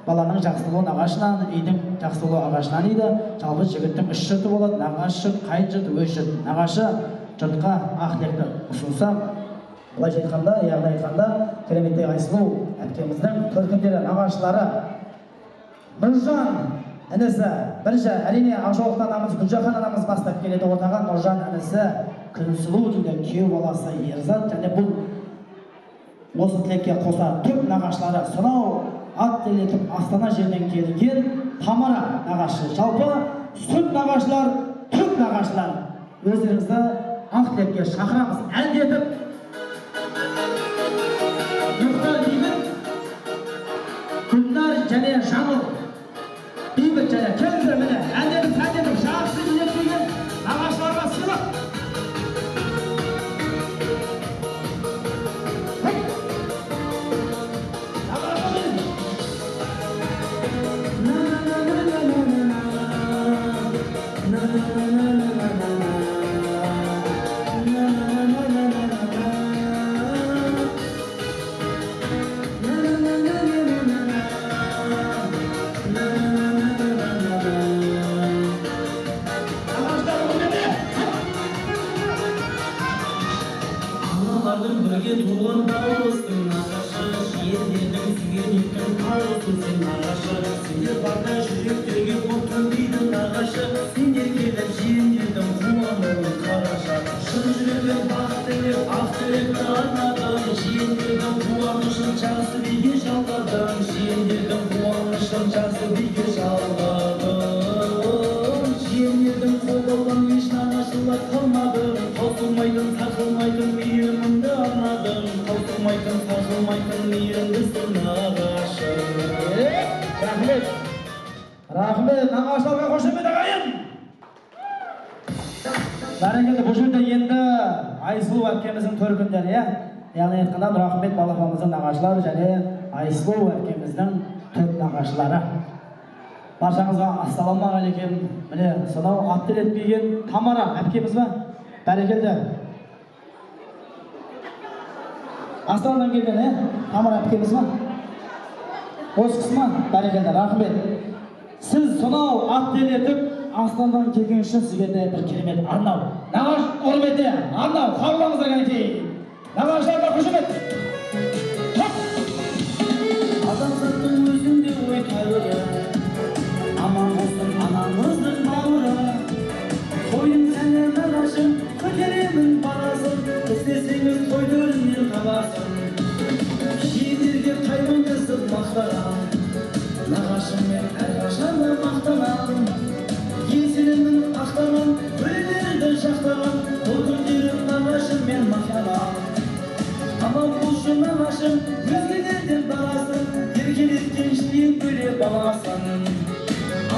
баланың жақсы болуы нағашынан, үйдің жақсы болуы ағашынан дейді. Жалпы жігіттің үш жұрты болады: нағашы жұрт, қайын жұрт, өз жұрт. Нағашы жұртқа ақ тілекті ұсынса, былайша айтқанда, яғни айтқанда, кереметтей Айсұлу әпкеміздің төркіндері, нағашылары Нұржан інісі, бірінші әрине Ақжолықтан анамыз, Гүлжахан анамыз бастап келеді ортаға. Нұржан інісі Күнсұлу дейді, күйеу баласы Ерзат, және бұл осы тілекке қоса түп нағашылары сонау ат телетіп Астана жерден келген Тамара нағашы. Жалпы сүт нағашылар, түп нағашылар. Өздеріңізді ақ тілекке шақырамыз. Әндетіп Мұхтар Бейбіт, Гүлнар және Жаныл Бейбіт және келіңіздер, міне әндетіп сәндетіп жақсы билетпеген нағашыларға сыйлық. Балалардың бірге туған дауыстың нағашы, жиендердің сүйген екен тауысың сен нағашы. Сендер барда жүректерге отын дейді нағашы, сендер келіп жиендердің қуануын қараша. Шын жүректен бақ тілеп, ақ тілекті арнадың, жиендердің қуанышын жақсы биге жалғадың, жиендердің қуанышын жақсы биге жалғадың. Жиендердің қолдаудан еш нағашылар қалмадың, таусылмайтын сатылмайтын мейіріміңді арнадың, таусылмайтын сатылмайтын мейірімдісің нағашы. Рахмет, рахмет, нағашыларға қошемет ағайын. Бәрекелді, бұл жерде енді Айсұлу әпкеміздің төркіндері, яғни айтқанда Нұрахмет балапанымыздың нағашылары және Айсұлу әпкеміздің төрт нағашылары. Баршаңызға ассалаумағалейкум. Міне сонау ат телетпеген Тамара әпкеміз ба? Бәрекелді. Астанадан келген, Тамара әпкеміз ба? Осы кісі ма? Бәрекелді, рахмет. Сіз сонау ат телетіп Астанадан келген үшін сізге де бір керемет арнау. Нағаш құрметте арнау қабылдаңыздар кәнекей. Нағашыларға қошемет. Адамзаттың өзінде ой тәуірі, аман болсын анамыздың бауыры. Тойдың сәні нағашым, көтеремін бағасын, іздесеңіз той төрінен табасын. Жиендерге қаймын кісіп мақтанам, нағашыммен әрқашанда мақтанам. Есілімнің ақтаған, өлілерді жақтаған, бұл күндерім нағашыммен мақтанам. Аман болшы нағашым, өзгелерден бағасын, еркелеткен жиен бөле баласын.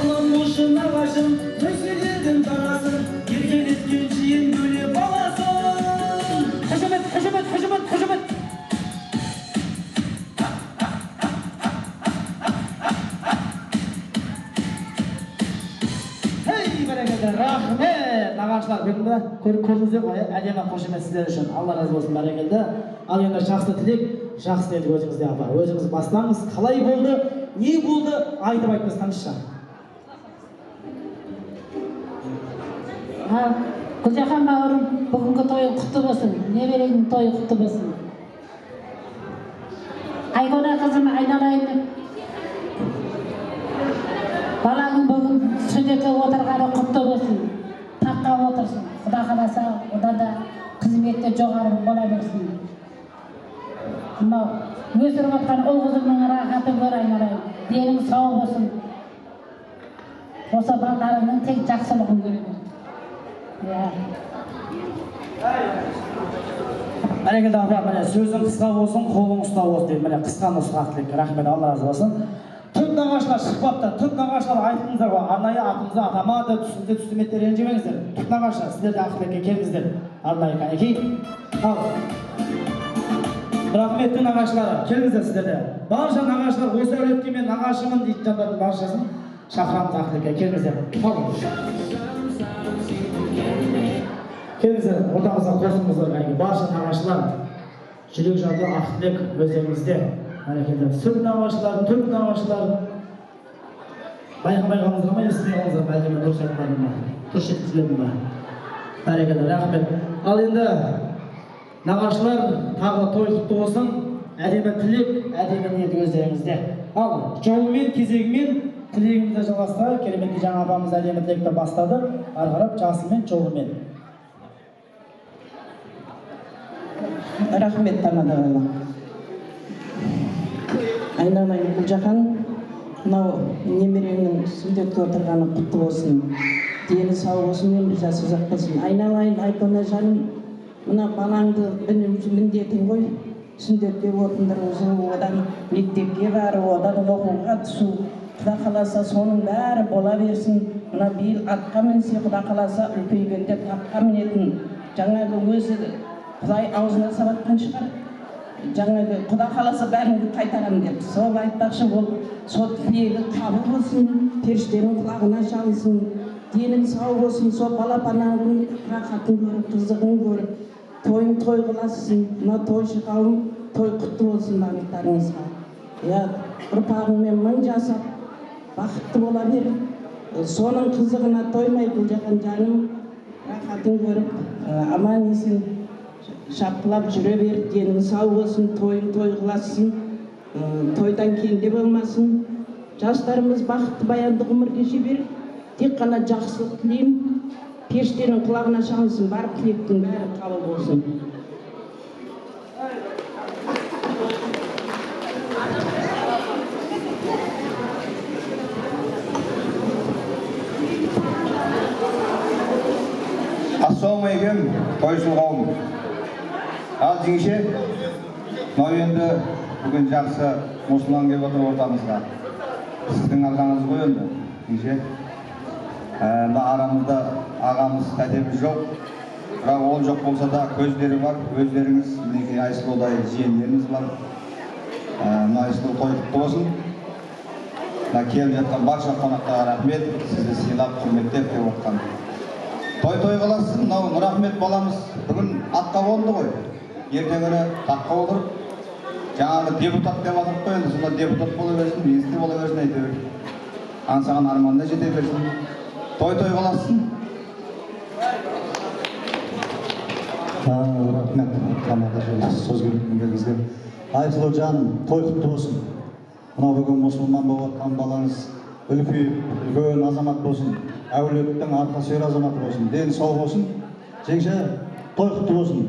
Аман болшы нағашым, өзгелерден бағасын, еркелеткен жиен бөле баласын. Қошемет, қошемет, қошемет, қошемет. Рахмет, нағашылар, көрдіңіздер ғой, әдемі қошемет сіздер үшін. Алла разы болсын, бәрекелді. Ал енді жақсы тілек, жақсы тілек өзіңізде апа. Өзіңіз бастаңыз, қалай болды, не болды, айтып айтпастаңызшы. Гүлжахан бауырым, бүгінгі тойың құтты болсын, немереңнің тойы құтты болсын. Айгона қызым, айналайын. Балаңның бүгін сүндетке отырғаны құтты болсын. Таққа отырсын. Құда қаласа, одан да қызметте жоғары бола берсін. Өсіріп отқан ол қызымның рахатын көр айналайын. Денің сау болсын. Осы балдарының тек жақсылығын көреді. Бәрекелді апа, міне сөзің қысқа болсын, қолың ұста болсын дейді. Міне қысқа нұсқа тілек. Рахмет, Алла разы болсын. Түп нағашылар шықпапты, түп нағашылар айтыңыздар ғой, арнайы атымызды атама да түсіметтер ренжімеңіздер. Түп нағашы, сіздер де ақылбекке келіңіздер. Арнайы кәнекей. Ал. Рахметті нағашылары, келіңіздер сіздер де. Барша нағашылар осы әулетке мен нағашымын дейді жандардың баршасын шақырамыз ақылбекке. Келіңіздер. Ал. Келіңіздер, ортамызға қосыңыздар кәнекей. Барша нағашылар, жүрек жарды ақылбек өздеріңізде. Әрекелді, сүт нағашылар, төрт нағашылар. Байқамай қалыңыздар ма, естімей қалыңыздар ма, әлдеме дұрыс айтқаным ба, дұрыс жеткізілетін ба? Бәрекелді, рахмет. Ал енді нағашылар тағы той құтты болсын, әдемі тілек, әдемі ниет өздеріңізде. Ал жолымен, кезегімен тілегімізді жалғастырайық. Кереметті жаңа апамыз әдемі тілекті бастады, ары қарап жасымен, жолымен. Рахмет, Тамадағала. Айналайын Гүлжахан, мынау немереңнің сүндетке отырғаны құтты болсын. Дені сау болсын, өмір жасы ұзақ болсын. Айналайын Айкона жаным, мына балаңды міндетің ғой. Сүндетке отындырғызу, одан мектепке бару, одан оқуға түсу. Құда қаласа соның бәрі бола берсін. Мына биыл атқа мінсе, Құда қаласа үлкейгенде таққа мінетін. Жаңағы өзі Құдай аузына сабатқан шығар. Жаңағы Құда қаласа бәріңді қайтарам деп. Сол айтпақшы бол, сол тілегі қабыл болсын, періштенің құлағына шалсын, денің сау болсын, сол балапанаңның рахатын көріп, қызығын көріп, тойың той қыласың. Мына тойшы қауым той құтты болсын барлықтарыңызға. Ұрпағыңмен мың жасап, бақытты бола бер. Соның қызығына тоймай Гүлжахан жаным, рахатын көріп, аман есен шапқылап жүре бер, денің сау болсын, тойың той қыласын, тойдан кейін де болмасын. Жастарымыз бақытты баянды ғұмыр кеше беріп, тек қана жақсылық тілеймін. Періштердің құлағына шалынсын, бар тілектің бәрі қабыл болсын. Ассалаумағалейкум, тойшыл қауым. Ал жеңше, мынау енді бүгін жақсы мұсылман келіп отыр ортамызға. Сіздің ағаңыз ғой енді, жеңше. Арамызда ағамыз, тәтеміз жоқ. Бірақ ол жоқ болса да көздері бар, өздеріңіз, мінекей Айсұлудай жиендеріңіз бар. Айсұлу той құтты болсын. Келіп жатқан барша қонақтарға рахмет, сізді сыйлап, құрметтеп деп отқан. Той қаласын, мынау Нұрахмет баламыз бүгін атқа қонды ғой. Ертеңіне таққа отырып, жаңағы депутат деп атып қой, енді сонда депутат бола берсін, министр бола берсін әйтеуір. Аңсаған арманына жете берсін. Той қаласын. Рахмет, қамада сөз келгеніңізге. Айсұлу жаным, той құтты болсын. Мынау бүгін мұсылман болып отқан балаңыз үлкен азамат болсын. Әулеттің арқа сүйер азаматы болсын, дені сау болсын, жеңше той құтты болсын.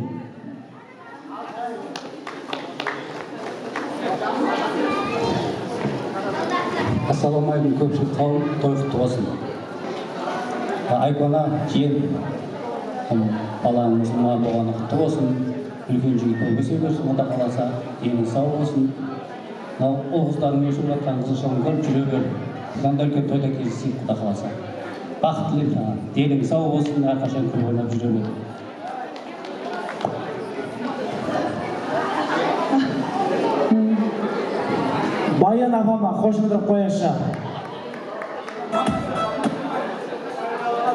Ассалаумағалейкум, көпшілік қауым, той құтты болсын. Айкона жиен баланың мұсылман болғаны құтты болсын, үлкен жігіт той өсе берсін, онда қаласа дені сау болсын. Ол қыздардың өшіп жатқан қызылшығын көріп жүре бер, бұдан да үлкен тойда кездесейік, құда қаласа. Бақыт тілеймін, денің сау болсын, әрқашан күн ойнап жүре бер. Баян ағама қошындырып қояшы.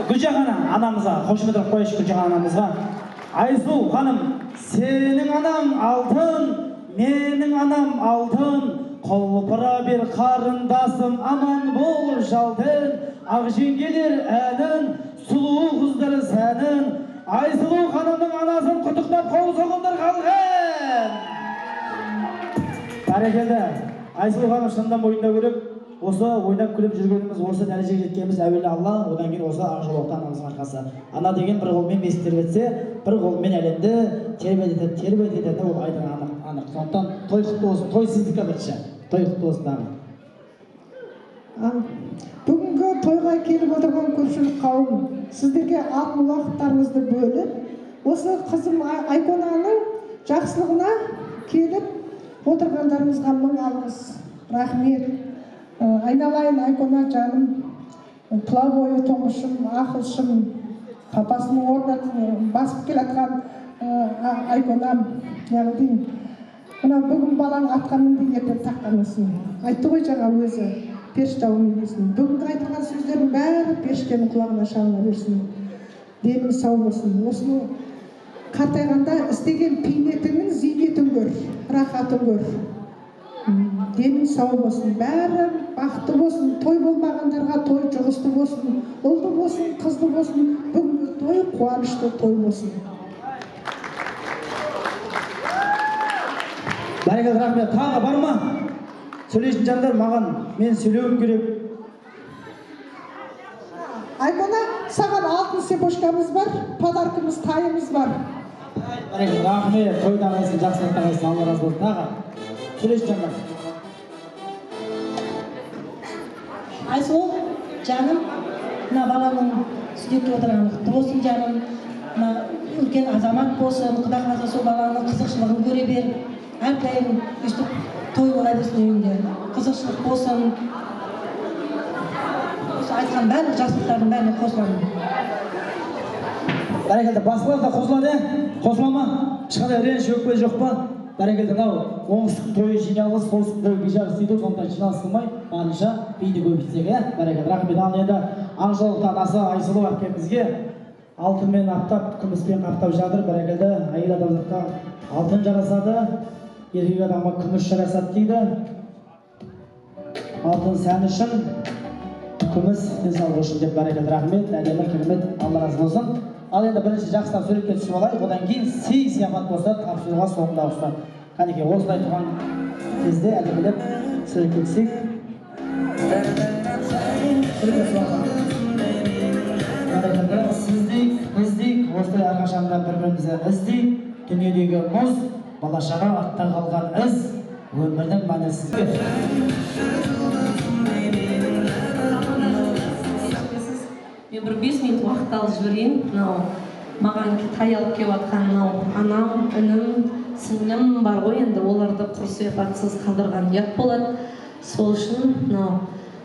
Гүлжан анамызға қошындырып қояшы, Гүлжан анамызға. Айсұлу ханым, сенің анам алтын, менің анам алтын, құлпыра бер қарындасым, аман бол жалтын. Ақ жеңгелер әнін, сұлу қыздар сәнін, Айсұлу ханымның анасын құттықтап қол соғыңдар қалған. Бәрекелді. Айсұлу ханым шынында мойындау керек. Осы ойнап күліп жүргеніміз, осы дәрежеге жеткеніміз әуелі Алла, одан кейін осы Ақжолоқты анамыздың арқасы. Ана деген бір қолмен бес тербетсе, бір қолмен әлемді тербетеді, ол айдан анық. Сондықтан той құтты болсын, той сіздікі бірінші. Той құтты болсын дағы. Бүгінгі тойға келіп отырған көпшілік қауым, сіздерге алтын уақыттарыңызды бөліп, осы қызым Айконаның жақсылығына келіп отырғандарыңызға мың алғыс, рахмет. Айналайын Айкона жаным, тұла бойы тұңғышым, ақылшым, папасының орнын басып келатқан Айконам, яғни мына бүгін балаң атқаныңды ертең таққанысың. Айтты ғой жаңа өзі, періштауын емесін. Бүгінгі айтылған сөздердің бәрі періштенің құлағына шалына берсін. Денің сау болсын. Осыны қартайғанда істеген пейнетіңнің зейнетін көр, рахатын көр. Денің сау болсын, бәрі бақытты болсын, той болмағандарға той жұғысты болсын, ұлды болсын, қызды болсын, бүгінгі той қуанышты той болсын. Бәрекелді, рахмет. Тағы бар ма? Сөйлейтін жандар маған, мен сөйлеуім керек. Айкона, саған алтын цепочкамыз бар, подаркымыз, тайымыз бар. Бәрекелді, рахмет. Тойдан қайсын, жақсылықтан қайсын, Алла разы болсын. Тағы сөйлейтін жандар. Айсұлу жаным, мына баланың студентке отырғаны құтты болсын жаным. Мына үлкен азамат болсын, Құда қаласа сол баланың қызықшылығын көре бер. Әрдайым өстіп той бола берсін үйінде. Қызықшылық болсын. Осы айтқан бәрі жақсылықтардың бәріне қосыламын. Бәрекелді, басылар да қосылады, қосыла ма? Ешқандай реніш өкпе жоқ па? Бәрекелді, мынау оңтүстіктің тойы жиналыс, солтүстіктің тойы бейжар істейді, сондықтан жиналыс қылмай, барынша биді көбейтсек, бәрекелді. Рахмет. Ал енді Ақжолоқты анасы Айсұлу әпкемізге алтынмен ақтап, күміспен қаптап жатыр. Бәрекелді, әйел адамдыққа алтын жарасады, еркек адамға күміс жарасады дейді. Алтын сән үшін, күміс денсаулық үшін деп. Бәрекелді, рахмет. Әдемі, керемет, Алла разы болсын. Ал енді бірінші жақсылап суретке түсіп алайық, одан кейін сый сияпат болса тапсыруға соңында ұстап. Қанекей, осылай тұрған кезде әлемелеп суретке түсейік. Сіздейік, біздейік, осылай әрқашанда бір-бірімізді іздейік. Дүниедегі мұз, бала-шаға артта қалған із, өмірдің мәнісі. Мен бір 5 минут уақыт алып жіберейін. Маған таялып келіп жатқан анам, інім, сіңлім бар ғой, енді оларды құр сияпатсыз қалдырған ұят болады. Сол үшін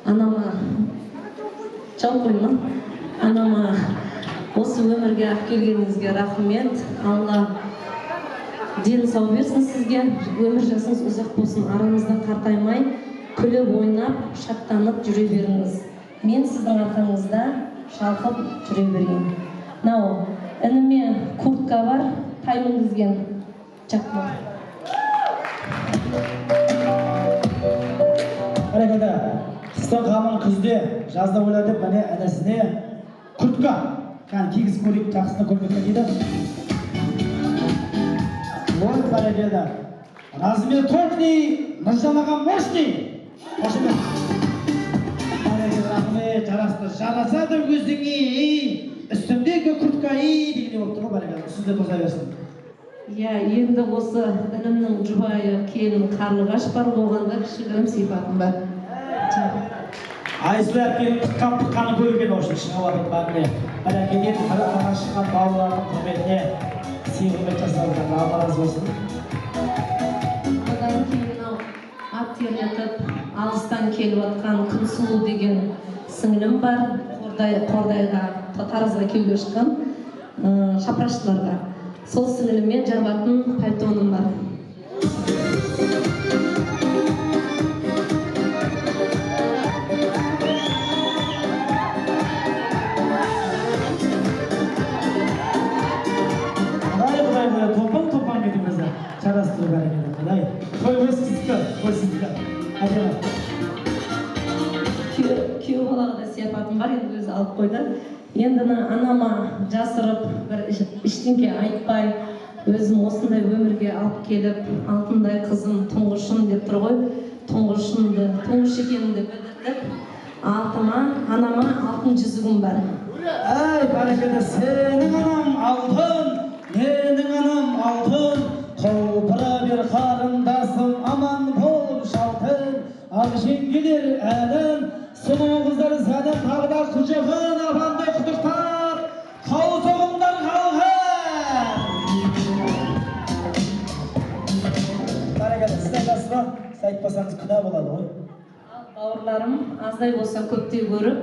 анама жауап қойма. Анама осы өмірге алып келгеніңізге рахмет. Алла дені сау берсін сізге. Өмір жасыңыз ұзақ болсын, арамызда қартаймай, күліп ойнап, шаттанып жүре беріңіз. Мен сіздің арқаңызда шалқып жүре берейін. Ініме куртка бар, тай мінгізген. Жақма. Әрекеті, қыстың қамын күзде, жазда ойладып, міне әнесіне куртка. Кигізіп көрейік, жақсыны көрмекке дейді. Ой, бәрекелді. Размер тортный, Нұржан мощный. Қошемет. Бәрекелді, рахмет, жарасты. Жарасады өзіңе, үстімдегі куртка дегенде болып тұр ғой, бәрекелді. Сізде тоза берсін. Енді осы інімнің жұбайы келін қарлығаш бар, оғанда кішігірім сипатым бар. Айсыл әпкенің қыққан көрген үшін шығаватын бәріне. Бәрекелден қара шыққан бауырлардың құрметіне сый-құрмет жасаудан Алла разы болсын. Одан кейін ат терлетіп, алыстан келіп жатқан Күнсұлу деген сіңлім бар, Қордайға, Таразға келуге шыққан шапраштыларға. Сол сіңліме жарбатын пальтоным бар. Топан кетіңізді, жарастыру бәрекелді. Құдай, той өз сіздікі. Әдемі. Күйеу балаға да сияпатым бар, енді өзі алып қойды. Енді анама жасырып, бір ештеңке айтпай, өзім осындай өмірге алып келіп, алтындай қызым, тұңғышым деп тұр ғой. Тұңғышымды, тұңғыш екенімді білдірдік. Анама алтын жүзігім бар. Әй, бәрекелді, сенің анам алтын, менің анам алтын. Құлпыра бер қарындасым, аман болып шалтын. Ақ жеңгелер әлін, сұлу қыздар сәнін тағда құшағын апанды құттықтап, қау соғымдар қалғыр. Бәрекелді, сіз айтасыз ба? Сіз айтпасаңыз күнә болады ғой. Бауырларым аздай болса көптей көріп,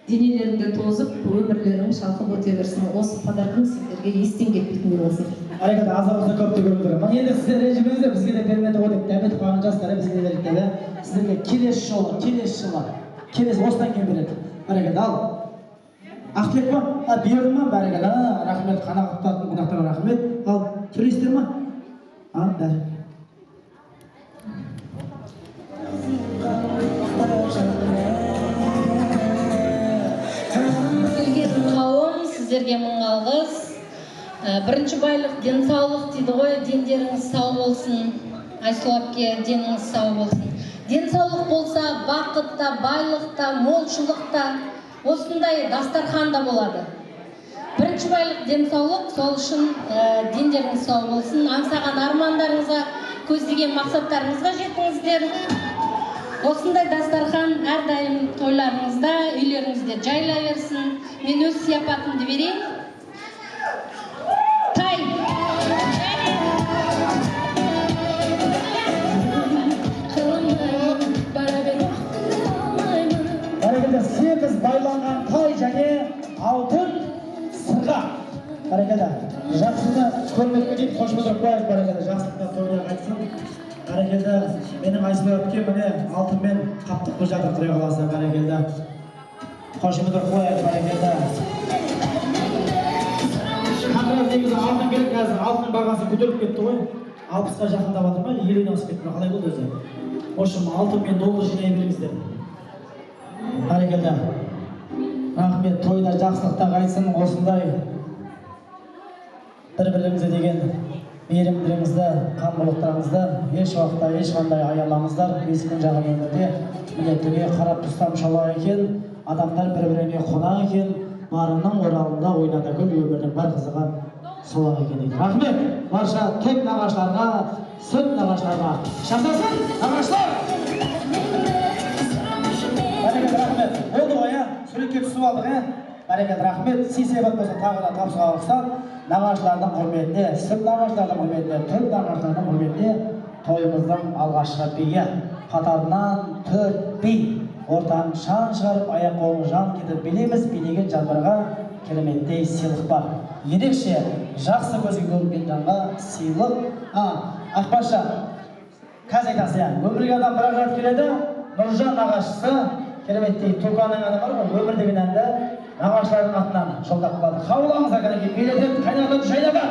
денелерінде тозып, өмірлерің шалқып өте берсін. Осы подаркым сіздерге естен кетпейтін болсын. Әрекеті аза болса көптей көріп тұрмын. Енді сіздер ренжімеңіздер, бізге де бермеді ғой деп дәметіп қалған жастары бізге де береді деді. Сіздерге келесі жылы, осыдан кейін береді. Бәрекелді, ал. Ақтілек па? Бердім ма? Бәрекелді, рахмет, қанағат тұтатын қонақтарға рахмет. Ал, сөйлейсіздер ма? Бәрі. Келген қауым, сіздерге мың алғыс. Бірінші байлық денсаулық дейді ғой, дендеріңіз сау болсын. Айсұлу әпке, деніңіз сау болсын. Денсаулық болса, бақытта, байлықта, молшылықта, осындай дастарханда болады. Бірінші байлық денсаулық, сол үшін дендеріңіз сау болсын. Аңсаған армандарыңызға, көздеген мақсаттарыңызға жетіңіздер. Осындай дастархан әрдайым тойларыңызда, үйлеріңізде жайыла берсін. Мен өз сияпатымды берейін. Тай! Бәрекелді, сегіз байланған тай және алтын сырға. Бәрекелді, жақсыны көрмекке дейін қош отырып қояйық. Бәрекелді, жақсылықта тойда қайтсын. Бәрекелді, менің Айсұлу әпке міне алтынмен қаптық бұл жатыр Құдай қаласа. Бәрекелді, қош отырып қояйық. Бәрекелді. Қаңыраз негізі алтын керек, қазір алтын бағасы көтеріліп кетті ғой. 60-қа жақындап жатыр ма? 50-ден асып кетті ме? Қалай болды өзі? Ошым алтын мен доллар жинай беріңіздер. Бәрекелді. Рахмет, тойда жақсылықта қайтсын, осындай бір-біріңізге деген мейірімділігіңізді, қамқорлықтарыңызды еш уақытта ешқандай аямаңыздар. Есіктің жағын өмірде міндетіне қарап тұстам шала екен, адамдар бір-біріне қонақ екен, барының оралында ойнада гүл, өмірдің бар қызығы солақ екен дейді. Рахмет барша кеп нағашыларға, сүт нағашыларға. Шақырсын, нағашылар! Бәрекелді, рахмет. Болды ғой, суретке түсіп алдық, бәрекелді, рахмет. Сый-сияпат болса тағы да табысқа алғыстар. Нағашылардың құрметіне, сүт нағашылардың құрметіне, төп нағашылардың құрметіне тойымыздың алғашқы биі қатарынан 4 би ортан шан шығарып, аяқ-қолын жан кетіп билейміз. Билеген жандарға кереметтей сыйлық бар. Ерекше жақсы көзге көрінген жанға сыйлық. Ақпаша, қазір айтасың, өмірге адам бір ақ келеді. Нұржан нағашысы кереметтей Турканның әні бар ғой, өмір деген әнді нағашылардың атынан жолдап қалады. Қабыл кәнекей, билетіп қайнаған жайнаға.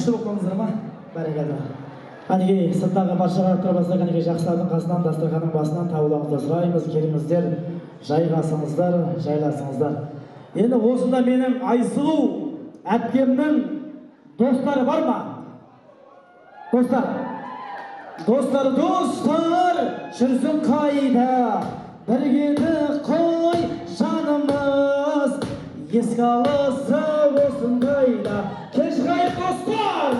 күшті болып қалдыңыздар ма? Бәрекелді. Кәнекей сырттағы баршаға тұрбаса кәнекей жақсылардың қасынан дастарханның басынан табылуыңызды сұраймыз. Келіңіздер, жайғасыңыздар, жайласыңыздар. Енді осында менің Айсұлу әпкемнің достары бар ма? Достар, жүрсін қайда, біргеді қой жанымыз, еске алысы осындайда. Кеш қайып достар!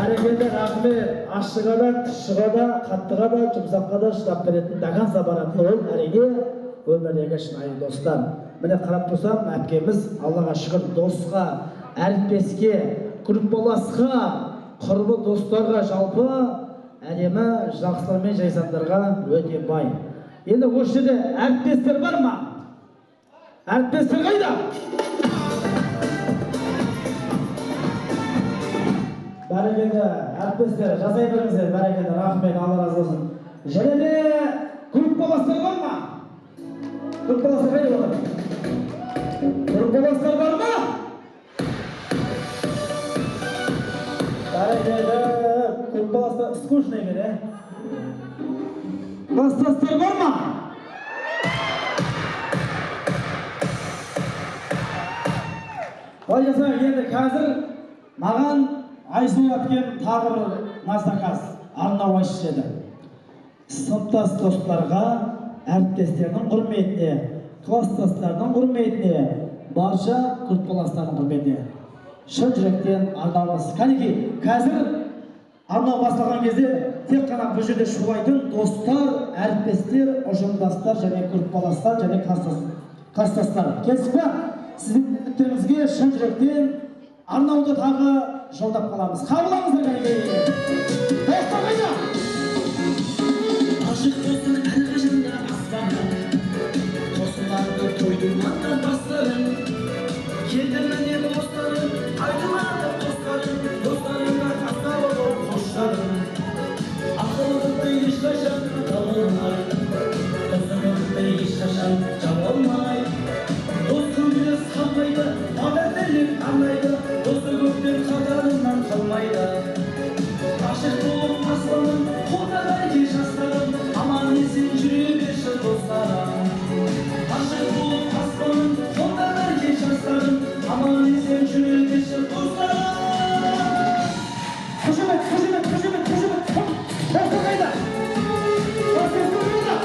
Әрекелді рахмет, ашшыға да, тұшшыға да, қаттыға да, жұмсаққа да шыдап беретін, дағанса баратын ол әрине өмірдегі шынайы достар. Міне қарап тұрсам, әпкеміз Аллаға шүкір досқа, әріптеске, группаласқа, құрбы достарға, жалпы әдемі жақсылар мен жайсаңдарға өте бай. Енді осы жерде әріптестер бар ма? Әріптестер қайда? Бәрекелді, әріптестер, жасай беріңіздер, бәрекелді, рахмет, Алла разы болсын. Және де группаластар бар ма? Группаластар қайда отыр? Группаластар бар ма? Бәрекелді, группаластар скучный екен, класстастар бар ма? Қалай жасайық, енді қазір маған Айсұлу әпкем тағы бір назаказ, арнау ашып еді. Сыныптас достарға, әріптестердің құрметіне, класстастардың құрметіне, барша группаластардың құрметіне шын жүректен арнауымыз. Кәнекей, қазір арнау басталған кезде тек қана бұл жерде шулайтын достар, әріптестер, ұжымдастар және группаластар және класстастар. Келсін ба? Сіздің үміттеріңізге шын жүректен арнауды тағы жолдап қаламыз. Қабылдаңыздар кәнекей. Достар қайда? Ашық достар әр қашанда аспаннан, қосылады тойдың аттан бастарын. Келді міне достарым, айтылады достарым, достарымға қастар болып қоштарым. Ақылыңды ешқашан табылмай, достарыңды ешқашан жабылмай. Дос көңілі сақтайды, мадәрлік арнайды, досы көптен қатарынан қалмайды. Ашық болып аспаным, қолдағай жастарым, аман есен жүре берші достарым. Ашық болып аспаным, қолдағай жастарым, аман есен жүре берші достарым. Қошемет, қошемет, қошемет, қошемет, достар қайда? Достар қайда?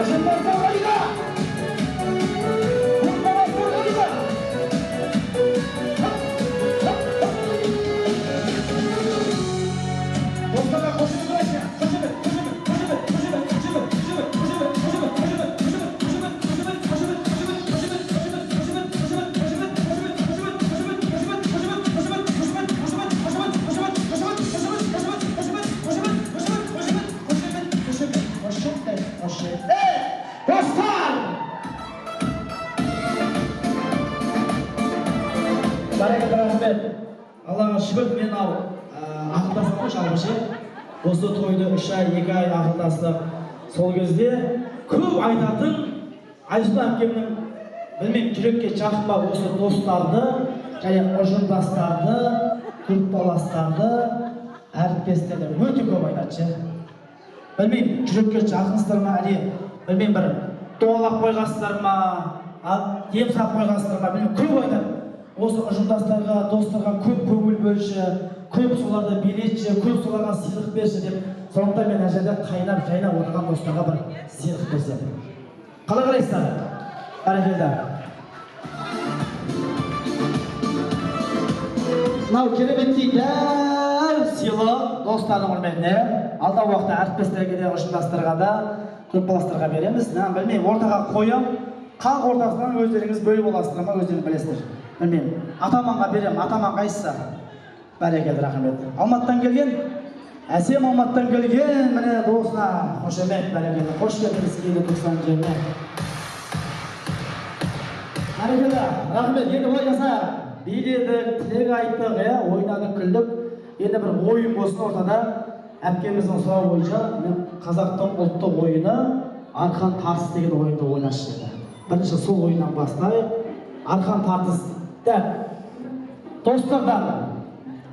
Ұжымдастар қайда? Аллаға шүкір, мен ақылдасым жалғышы. Осы тойды 3 ай, 2 ай ақылдастық. Сол кезде көп айтатын Айсұлу әпкемнің білмеймін жүрекке жақын ба осы достарды, және ұжымдастарды, группаластарды, әріптестерді өте көп айтады. Білмеймін жүрекке жақынсыздар ма, әлде білмеймін бір дуалап қойғансыздар ма, дем сап қойғансыздар ма, білмеймін көп айтады. Осы ұжымдастарға, достарға көп көңіл бөлші, көп соларды билетші, көп соларға сыйлық берші деп, сондықтан мен әжеде қайнап, жайнап отырған достарға бір сыйлық берсем. Қалай қарайсыздар? Бәрекелді. Мынау кереметтей дәл сыйлы достардың құрметіне, алдағы уақытта әріптестерге де, ұжымдастарға да, группаластарға береміз. Білмеймін, ортаға қойым, қақ ортасынан өздеріңіз бөліп оласыздар ма, өздеріңіз білесіздер. Білмеймін, атаманға берем, атаман қайсысы? Бәрекелді, рахмет. Алматыдан келген, әсем Алматыдан келген, міне досына қошемет, бәрекелді. Қош келдіңіз келді Түркістан жеріне. Бәрекелді, рахмет. Енді олай жасайық. Биледік, тілек айттық, ойнадық, күлдік. Енді бір ойын болсын ортада. Әпкеміздің сұрауы бойынша, мен қазақтың ұлттық ойыны арқан тартыс деген ойынды ойнашы еді. Бірінші сол ойыннан бастайық. Арқан тартыс. Дәп, достардан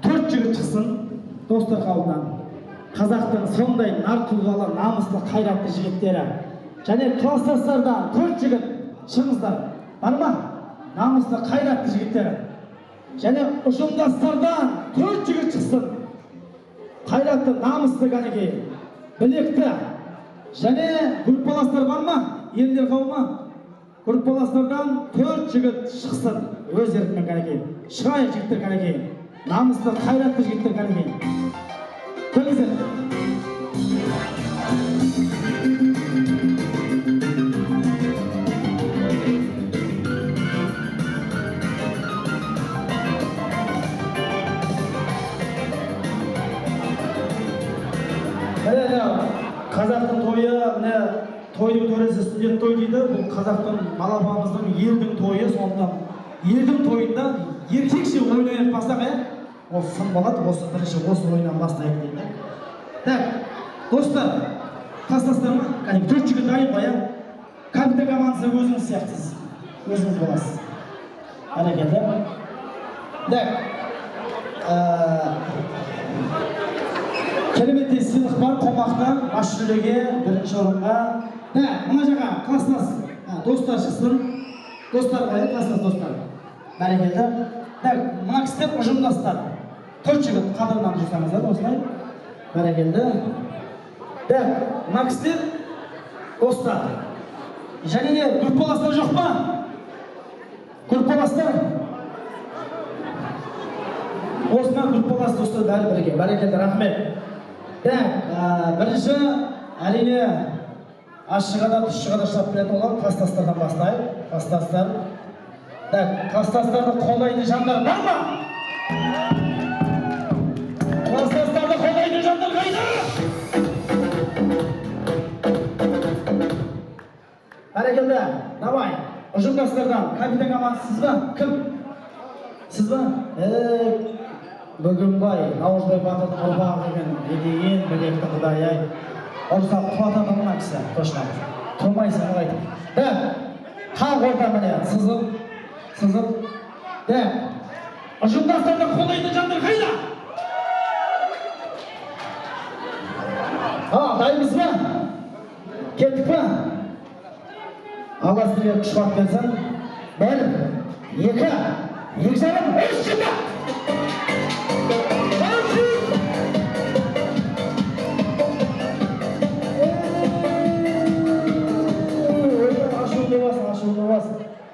4 жігіт шықсын, достар қауымынан. Қазақтың сондай нар тұлғалы, намысты, қайратты жігіттері. Және класстастардан 4 жігіт шығыңыздар. Бар ма? Намысты, қайратты жігіттері. Және ұжымдастардан 4 жігіт шықсын. Қайратты, намысты кәнекей, білекті. Және группаластар бар ма? Елдер қауымы? Группаластардан 4 жігіт шықсын. Өз еркімен кәнекей. Шығайық жігіттер кәнекей. Намысты, қайратты жігіттер кәнекей. Келіңіздер. Қазақтың тойы, тойдың төресі студент той дейді. Бұл қазақтың балапанымыздың елдің тойы, сондықтан елдің тойында еркекше ойнап бастақ, осы сын болады, осы бірінші осы ойыннан бастайық дейді. Так, достар, класстастар ма? Кәдімгі 4 жігіт дайын ғой, капитан командасы өзіңіз сияқтысыз, өзіңіз боласыз. Әрекеті. Так, кереметтей сыйлық бар, қомақтан бас жүлдеге, бірінші орынға. Мына жаққа класстас достар шықсын. Достар қойы, класстас достар. Бәрекелді. Мына кісілер ұжымдастар. 4 жігіт қадырынан жүрсаңыздар, осылай. Бәрекелді. Мына кісілер достар. Және де группаластар жоқ па? Группаластар. Осынан группалас достар бәрі бірге. Бәрекелді, рахмет. Бірінші, әрине, ашшыға да, тұшшыға да шап білетін олар, класстастардан бастайық. Класстастар. Класстастарды қолдайтын жандар бар ма? Класстастарды қолдайтын жандар қайда? Бәрекелді, давай, ұжымдастардан, капитан командасы сіз ба? Кім? Сіз ба? Бүгінбай, Наурызбай батыр қалбағы деген едейін, білекті құдай-ай. Ұрсақ құлатады мұна кісі, точно. Тұрмайсың қайтып. Қақ орта міне, сызып. Ұжымдастарды қолдайтын жандар қайда? Дайымыз ба? Кеттік па? Алла сіздерге күш қуат берсін. 1, 2 жарым, 3 жылда!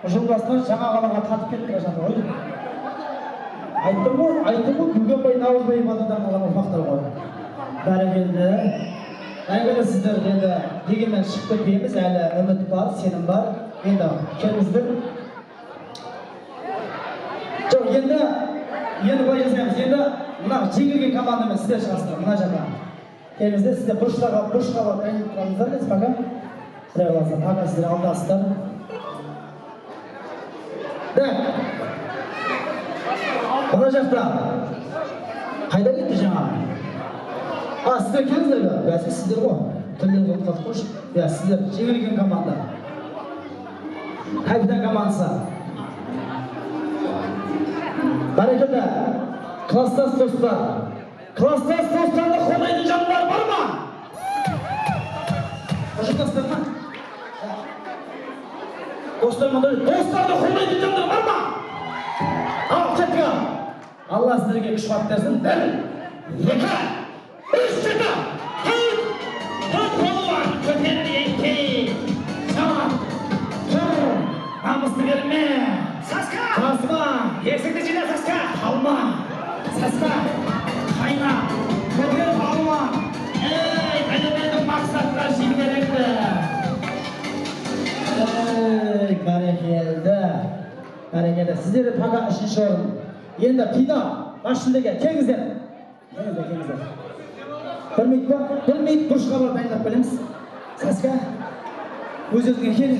Ұжымдастар жаңа қалаға татып кетті жатыр ғой. Айттым ғой, Бүгенбай, Наурызбай батырдан қалған ұрпақтар ғой. Бәрекелді. Әйгілі сіздер енді дегенмен шығып кетпейміз, әлі үміт бар, сенім бар. Енді келіңіздер. Жоқ, енді былай жасаймыз. Енді мына жеңілген командамен сіздер шығасыздар, мына жаққа. Келіңіздер, сіздер бұрышқа дайын тұрамыздар, десіз пока. Сіздер қаласа, пока сіздер алдасыздар. Бұна жақта қайда кетті жаңа? Сіздер келіңіздер бе? Бәсі сіздер ғой. Түрлеріңіз ұмытқатып қойшы. Сіздер жеңілген команда. Капитан командасы. Бәрекелді. Класстас достар. Класстас достарды қолдайтын жандар бар ма? Ұжымдастар ма? Достарды қолдайтын жандар бар ма? Кеттік. Алла сіздерге күш қуат берсін. 1, 2, 3 жылда! Тұр қолуар, көтерді еңкей. Тұр, намысты берме. Саска! Басма, есікті жина Саска. Қалма, Саска. Қайна, көтер қалма. Әлеуметтік мақсатқа жіберекті. Бәрекелді. Сіздері паға 3-ші орын. Енді пина, бас жүлдеге, келіңіздер. Бір мейт бұрышқа бар дайындап білеміз. Саска, өз-өзіңе кел.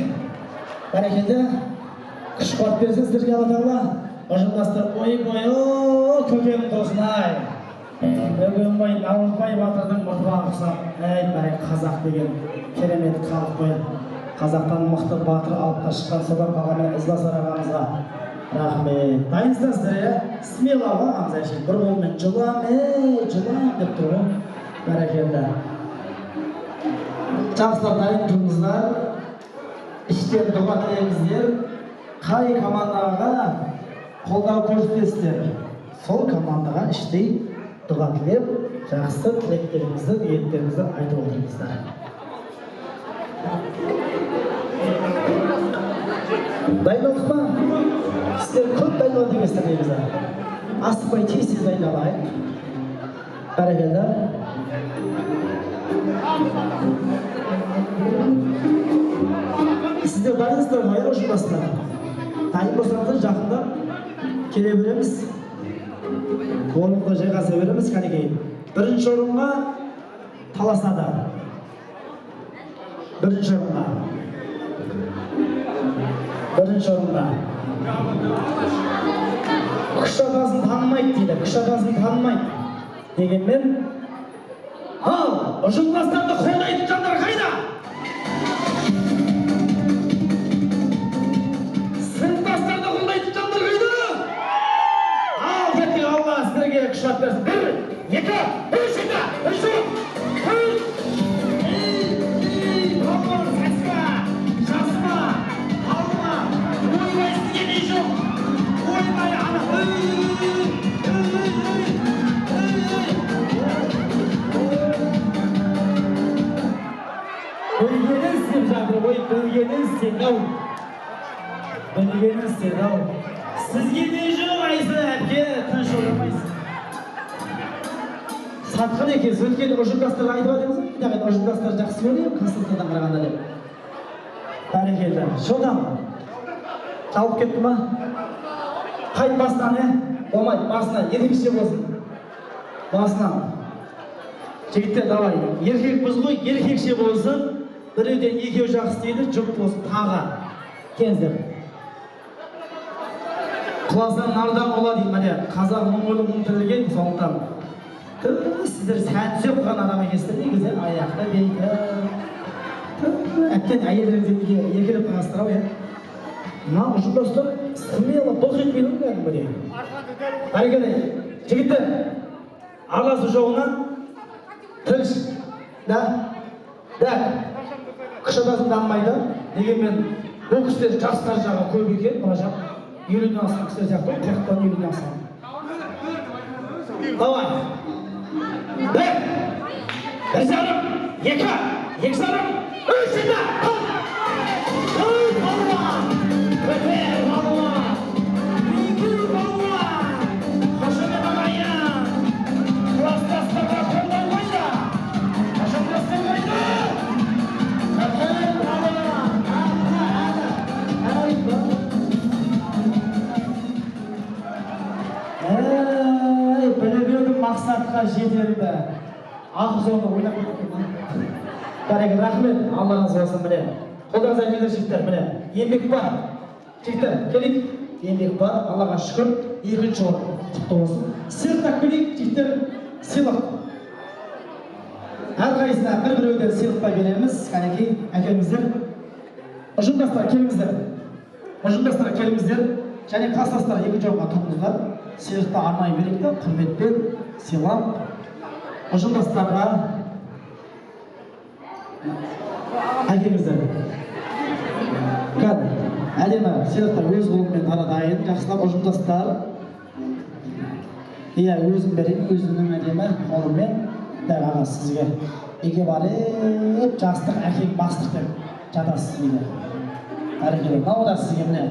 Бәрекелді. Күш қуат берсін сіздерге Алла Тағала. Ұжымдастар көкем құрсын-ай. Бүгенбай, Наурызбай батырдың мұртыға ұқсап. Бәрек қазақ деген керемет халық қой. Қазақтан мықты батыр алып та шыққан содан қаламен ізбасар ағамызға Рахмет. Дайынсыздар, иә? Смело ағамыз әшейін. Бір қолмен жылам, жылам деп тұр ғой. Бәрекелді. Жақсылар, дайын тұрыңыздар. Іштен дұға тілеңіздер. Қай командаға қолдау көрсетесіздер, сол командаға іштей дұға тілеп, жақсы тілектеріңізді, ниеттеріңізді айтып отырыңыздар. Дайындалдық па? Сіздер көп дайындалды еместер негізі. Асықпай тез-тез дайындалайық. Бәрекелді. Сіздер дайынсыздар ғой, ұжымдастар. Дайын болсаңыздар жақында келе береміз. Орынға жайғаса береміз, кәнекей. Бірінші орынға таласады. Бірінші орынға. Күш атасын танымайды дейді, күш атасын танымайды. Дегенмен, ал, ұжымдастарды қолдайтын жандар қайда? Сыныптастарды қолдайтын жандар қайда? Ал, кеттік алға, сіздерге күш ат берсін. 1, 2, 3, 4, Білгеніз сізге не жоқ айсы әпке, тыныш ойламайсыз. Сатқын екенсіз, өткені ұжымдастарға айтып атыңыз ба? Ұжымдастар жақсы көрінеді, конструктордан қарағанда деп. Бәрекелді. Шодан жалып кетті ма? Қайт басынан, болмайды, басынан, ерекше болсын. Басынан. Жігіттер, давай, еркекпіз ғой, еркекше болсын. Біреуден екеу жақсы дейді, жұп болсын, тағы. Кеңіздер. Құласан нардан бола дейді, мәне, қазақ мұңғылы мұңтілген, соңықтан. Сіздер сән сөп қаған адам екенсіздер, негізі, аяқта бейті. Әттен әйелдеріңізге еркелеп қағастырау, Мына ұжымдастар смело бұлқ етпейді ғой бұне. Бәрекелді, жігіттер, араласу жоғынан тілш, күш атасын танымайды, дегенмен бұл кісілер жастар жағы көп екен, бұна жақ 50-ден асқан кісілер сияқты, 40-тан 50-ден асқан. Давай. 1 жарым, 2 жарым, 3 мақсатқа жетерді. Ақы соңында ойнап кеткен. Бәрекелді, рахмет, Алла разы болсын, міне. Қолдарыңызға келер жігіттер, міне. Еңбек бар. Жігіттер, келейік. Еңбек бар, Аллаға шүкір. 2-ші орын құтты болсын. Сыйлық келейік, жігіттер, сыйлық. Әрқайсысына бір-біреуден сыйлыққа береміз. Кәнекей, әкеліңіздер. Ұжымдастар, келіңіздер. Ұжымдастар, келіңіздер. Және кластастар 2-ші орынға тұрыңыздар. Сыйлықты арнайы беректі, құрметпен сыйлап, ұжымдастарға әкеліңіздер. Кәді, әдемі сыйлықтар өз қолымен таратайын, жақсылап ұжымдастар. Иә, өзім берейін, өзімнің әдемі қолыммен. Дәл аға сізге. Еге барып, жастық, әкең бастық деп жатасыз дейді. Бәрекелді, мынау да сізге міне.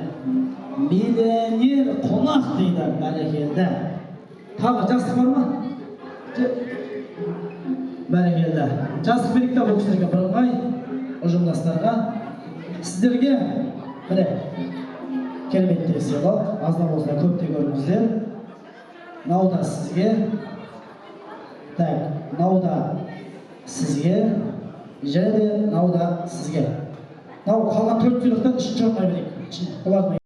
Миллионер қонақ дейді, бәрекелді. Тағы жастық бар ма? Бәрекелді. Жастық беректі бұл кісілерге бірыңғай ұжымдастарға. Сіздерге міне кереметтей сыйлық, аздан болса көп те көріңіздер. Мынау да сізге. Так, мынау да сізге. Және де мынау да сізге. Мынау қалған 4 сыйлықтан 3-ші орынға берейік.